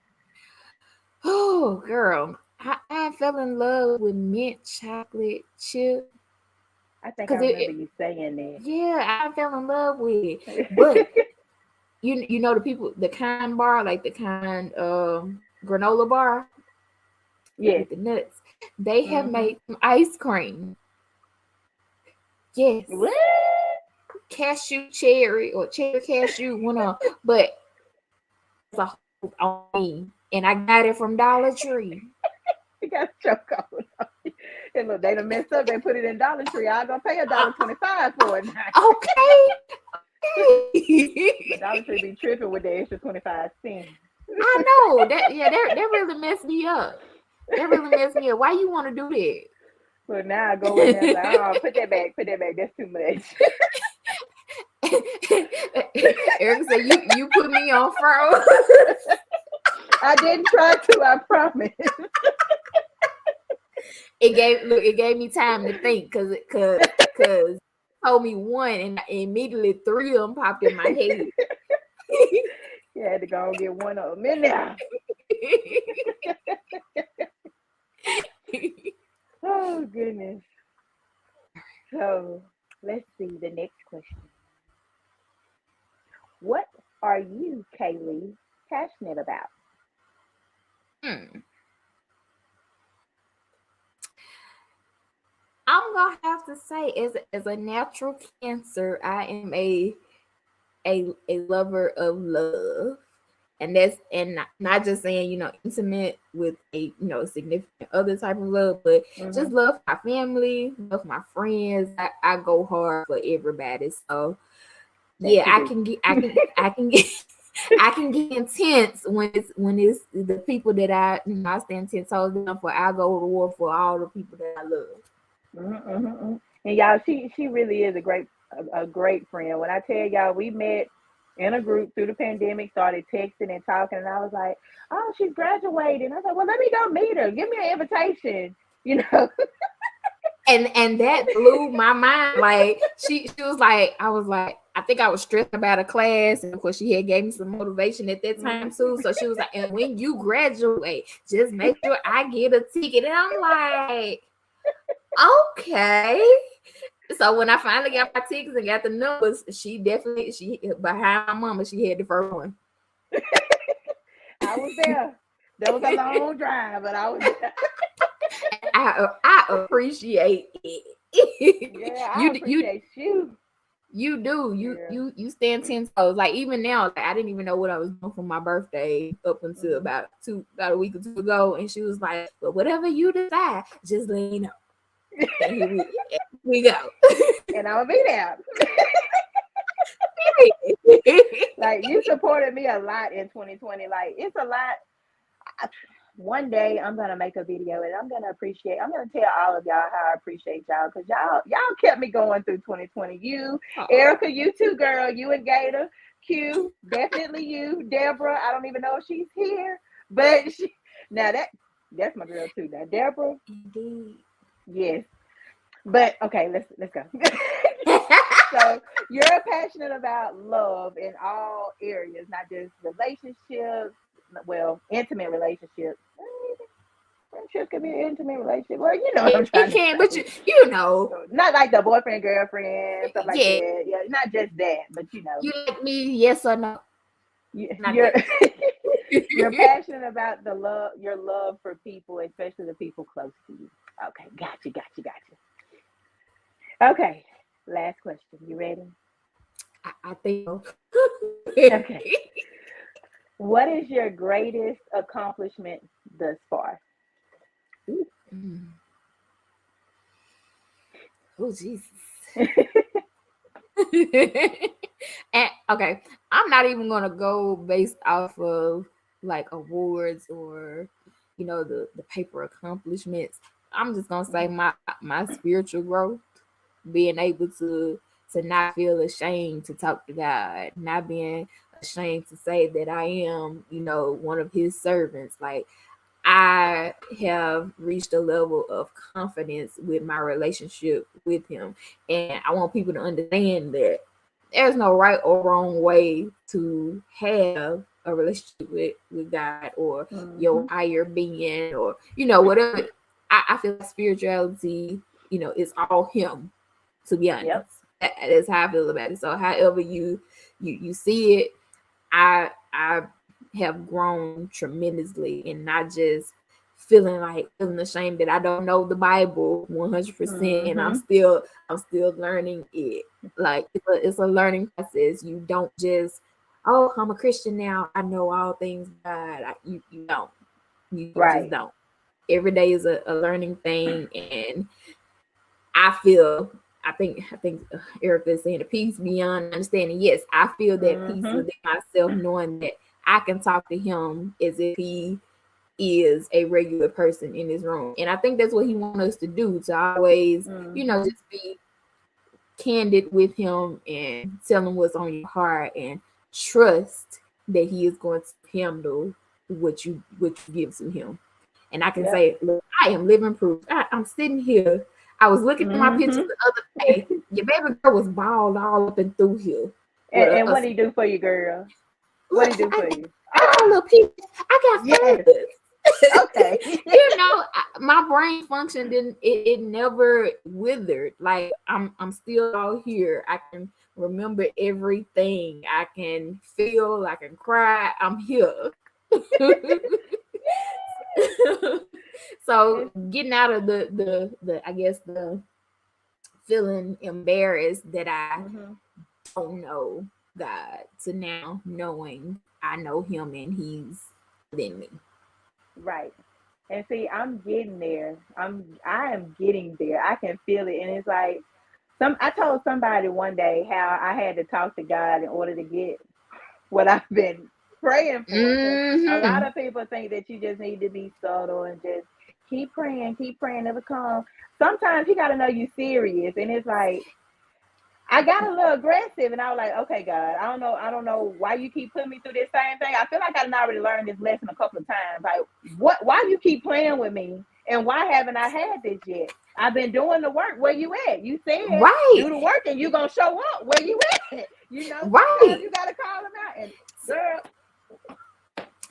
Oh, girl, I fell in love with mint chocolate chip I think I because remember you saying yeah, I fell in love with it. that. But you know the people, the kind bar, like the kind granola bar Yes. with the nuts, they have Mhm. made some ice cream. Yes, What? cashew cherry or cherry cashew, one of, but it's a whole on me, and I got it from Dollar Tree. You got choke on. And look, they done messed up. They put it in Dollar Tree. I gonna pay $1.25 for it now. Okay. But Dollar Tree be tripping with the extra 25 cents. I know that. Yeah, that really messed me up. That really messed me up. Why you want to do So now I go in there like, oh, put that back, put that back. That's too much. that? Eric said, "You put me on fro." I didn't try to. I promise. It gave me time to think because told me one and immediately three of them popped in my head. You had to go and get one of them in there. Oh goodness. So let's see the next question. What are you, Kaylee, passionate about? Hmm. I'm gonna have to say, as a natural cancer, I am a lover of love, and that's and not just saying intimate with a significant other type of love, but just Hmm. love my family, love my friends. I go hard for everybody. So That yeah, you do. I can get I can get intense when it's the people that I stand 10 toes down for. I go to war for all the people that I love. Mm-hmm. And y'all, she really is a great friend. When I tell y'all, we met in a group through the pandemic, started texting and talking, and I was like, "Oh, she's graduating." I was like, "Well, let me go meet her. Give me an invitation." You know. And that blew my mind. Like she was like, I was like, I think I was stressed about a class, and of course she had gave me some motivation at that time Mhm. too. So she was like, and when you graduate, just make sure I get a ticket. And I'm like, okay. So when I finally got my tickets and got the numbers, she behind my mama, she had the first one. I was there. That was a long drive, but I was there. I appreciate it. Yeah, I you appreciate you. You do. Yeah. You stand 10 toes. Like even now, like I didn't even know what I was doing for my birthday up until Hmm. about a week or two ago. And she was like, "But whatever you decide, just let me know." And here we go. And I'm gonna be there. Like you supported me a lot in 2020. Like it's a lot. One day I'm gonna make a video and I'm gonna tell all of y'all how I appreciate y'all because y'all kept me going through 2020. You, Oh, Erica, you too, girl, you and Gator, Q, definitely you, Deborah. I don't even know if she's here, but now that's my girl too. Now Deborah, indeed. yes. But okay, let's go. So you're passionate about love in all areas, not just relationships, well, intimate relationships. Friendship can be an intimate relationship. Well, you know what I'm It trying to can, but say. you know, So, not like the boyfriend, girlfriend, stuff like yeah, that. Yeah, not just that, but you like me, yes or no? Not you're that. you're passionate about your love for people, especially the people close to you. Okay, gotcha. Okay, last question. You ready? I think so. Okay. What is your greatest accomplishment thus far? Mm. Oh Jesus. And okay, I'm not even gonna go based off of like awards or the paper accomplishments. I'm just gonna say my spiritual growth, being able to not feel ashamed to talk to God, not being ashamed to say that I am, one of his servants. Like I have reached a level of confidence with my relationship with him. And I want people to understand that there's no right or wrong way to have a relationship with God or your Mm-hmm. higher being or, whatever. I feel like spirituality, is all him, to be honest. Yep. That's how I feel about it. So however you see it, I have grown tremendously and not just feeling ashamed that I don't know the Bible 100% and Mm-hmm. I'm still learning it. Like it's a learning process. You don't just, oh, I'm a Christian now, I know all things God. You don't. You just Right. don't. Every day is a learning thing, and I think Erica is saying a peace beyond understanding. Yes, I feel that peace Mm-hmm. within myself, knowing that I can talk to him as if he is a regular person in this room. And I think that's what he wants us to do, to always, Mm-hmm. just be candid with him and tell him what's on your heart and trust that he is going to handle what you give to him. And I can Yep. say, look, I am living proof. I'm sitting here. I was looking at my pictures Mm-hmm. the other day. Your baby girl was bald all up and through here with And what do you do for you, girl? What look. do you do for you? I got a little piece. I got Yes. fuzz. Okay. My brain function didn't. It never withered. Like I'm still out here. I can remember everything. I can feel. I can cry. I'm here. So It's, getting out of the I guess the feeling embarrassed that I mm-hmm. don't know God, to now knowing I know him and he's within me. Right. And see, I'm getting there. I am getting there. I can feel it. And it's like I told somebody one day how I had to talk to God in order to get what I've been praying for. Because a lot Mm-hmm. of people think that you just need to be subtle and just keep praying, it'll come. Sometimes you got to know you serious, and it's like I got a little aggressive, and I was like, okay, God, I don't know why you keep putting me through this same thing. I feel like I've already learned this lesson a couple of times. Like, why you keep playing with me, and why haven't I had this yet? I've been doing the work. Where you at? You said Right. do the work, and you gonna show up. Where you at? Sometimes Right. you gotta call him out. And girl,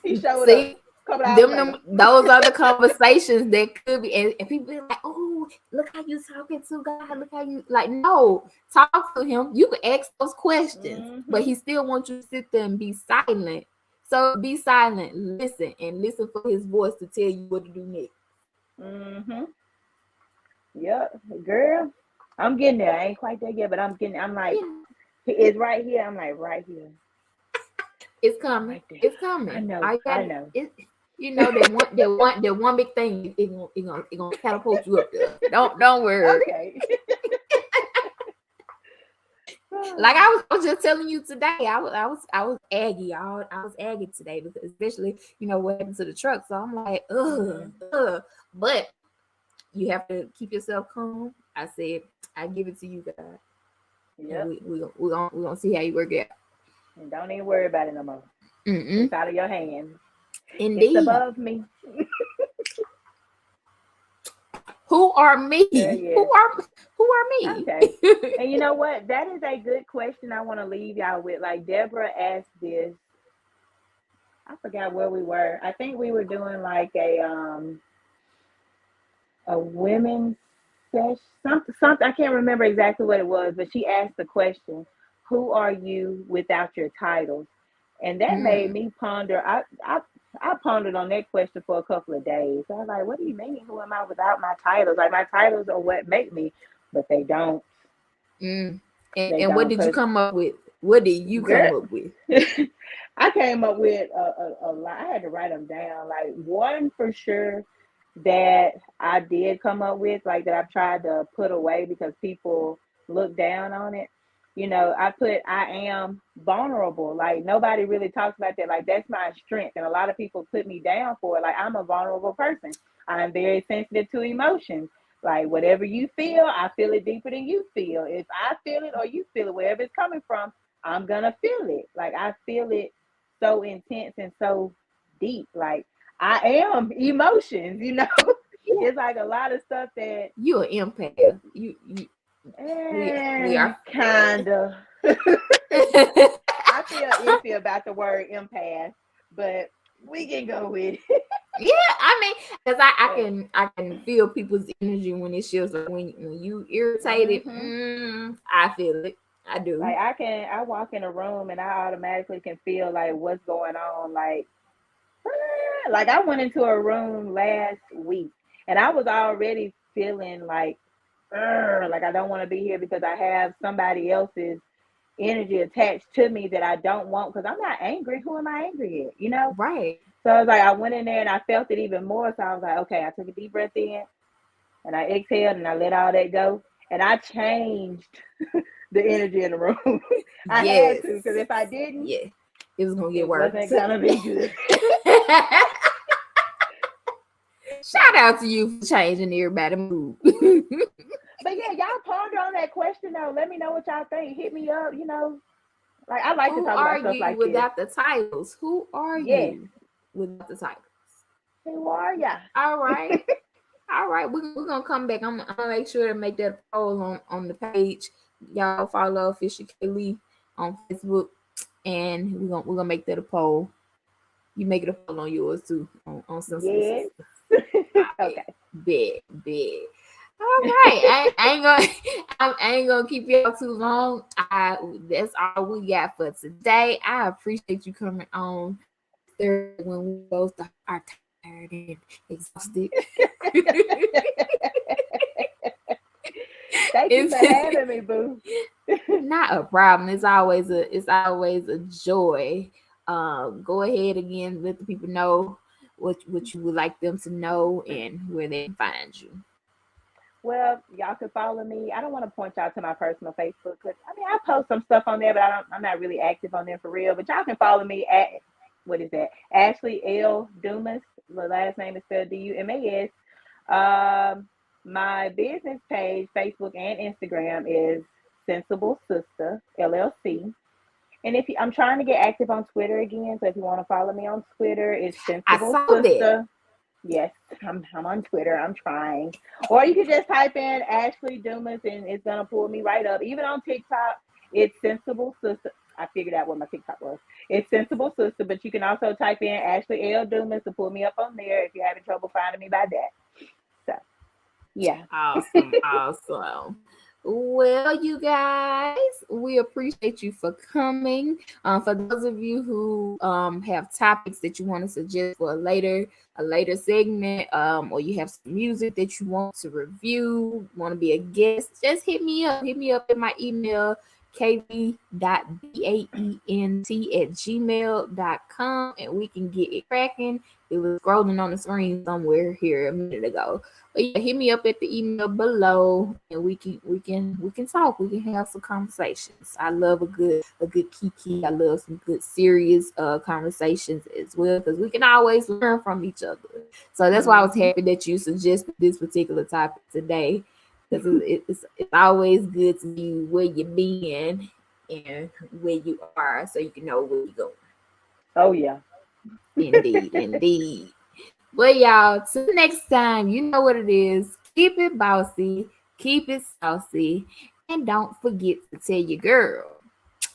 he showed up See, a couple hours them later. those are the conversations that could be, and people be like, "Oh, look how you talking to God. Look how you like." No, talk to him. You can ask those questions, but Mm-hmm. he still wants you to sit there and be silent. So be silent, listen, and listen for his voice to tell you what to do next. Mm-hmm. Yep, girl. I'm getting there. I ain't quite there yet, but I'm getting. I'm like, Yeah, it's right here. I'm like, right here, it's coming. right there. It's I coming. know. I I got know. it. That one big thing. It gonna catapult you up there. Don't worry. Okay. Like I was just telling you today, I was aggy. I was aggy today because especially what happened to the truck. So I'm like, Mm-hmm. ugh. But you have to keep yourself calm. I said, I give it to you, God, and Yep. we gonna see how you work it out. And don't even worry about it no more. Mm-mm. It's out of your hands. It's Indeed. above me. Who are me? Girl, yes. Who are me? Okay. And you know what? That is a good question I want to leave y'all with. Like Deborah asked this. I forgot where we were. I think we were doing like a women's session, something. I can't remember exactly what it was, but she asked the question, "Who are you without your titles?" And that made Mm, me ponder. I pondered on that question for a couple of days. I was like, "What do you mean? Who am I without my titles? Like my titles are what make me, but they don't. mm. And, They and what don't, did you cause come up with? What did you girl." come up with? I came up with a lot. I had to write them down. Like one for sure, that I did come up with, like that I've tried to put away because people look down on it. I put I am vulnerable. Like nobody really talks about that. Like that's my strength. And a lot of people put me down for it. Like I'm a vulnerable person. I'm very sensitive to emotions. Like whatever you feel, I feel it deeper than you feel. If I feel it or you feel it, wherever it's coming from, I'm gonna feel it. Like I feel it so intense and so deep. Like I am emotions. Yeah. It's like a lot of stuff that You're an empath. We are. kind of. I feel iffy about the word empath, but we can go with it. Yeah, I mean, because I But, can I can feel people's energy when it shifts. Like when you irritated, hmm I feel it. I like do. I walk in a room and I automatically can feel like what's going on. Like I went into a room last week and I was already feeling like I don't want to be here because I have somebody else's energy attached to me that I don't want because I'm not angry. Who am I angry at? Right. So I was like, I went in there and I felt it even more. So I was like, okay, I took a deep breath in and I exhaled and I let all that go. And I changed the energy in the room. I had Yes. to because if I didn't, Yeah. It was gonna get it worse. wasn't gonna be good. Shout So, out to you for changing everybody's mood. but yeah, y'all ponder on that question though. Let me know what y'all think. Hit me up. Like I like to Who talk are about stuff you like this. without the titles? Who are Yes. you without the titles? Who are ya? All right. All right. We're gonna come back. I'm gonna make sure to make that poll on the page. Y'all follow Fisher Kaylee on Facebook, and we're gonna make that a poll. You make it a poll on yours too on Sensible Yes. Sister. All right. Okay. Big. All right, I ain't gonna I ain't gonna keep y'all too long. That's all we got for today. I appreciate you coming on this Thursday when we both are tired and exhausted. Thank you It's for having me, boo. not a problem. It's always a joy. Go ahead again, let the people know what you would like them to know and where they can find you. Well, y'all can follow me. I don't want to point y'all to my personal Facebook because I mean I post some stuff on there, but I'm not really active on there for real. But y'all can follow me at what is that? Ashley L Dumas. The last name is spelled Dumas. My business page, Facebook and Instagram, is Sensible Sister LLC. And I'm trying to get active on Twitter again, so if you want to follow me on Twitter, it's I Sensible saw that. Sister. Yes, I'm on Twitter. I'm trying. Or you can just type in Ashley Dumas and it's gonna pull me right up. Even on TikTok, it's Sensible Sister. I figured out what my TikTok was. It's Sensible Sister, but you can also type in Ashley L Dumas to pull me up on there if you're having trouble finding me by that. So yeah. Awesome. Well, you guys, we appreciate you for coming. For those of you who have topics that you want to suggest for a later segment, or you have some music that you want to review, want to be a guest, just hit me up. Hit me up at my email, kv.baent@gmail.com, and we can get it cracking. It was scrolling on the screen somewhere here a minute ago. But yeah, hit me up at the email below, and we can talk. We can have some conversations. I love a good kiki. I love some good serious conversations as well because we can always learn from each other. So that's why I was hmm happy that you suggested this particular topic today because it's always good to see where you've been and where you are, so you can know where you're going. Oh yeah. Indeed. Well, y'all, till next time, you know what it is. Keep it bossy, keep it saucy, and don't forget to tell your girl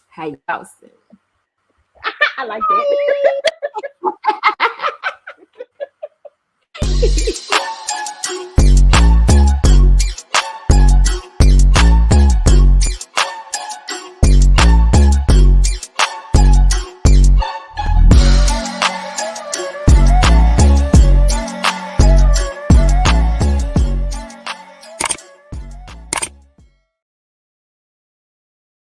how you bossing. I like that.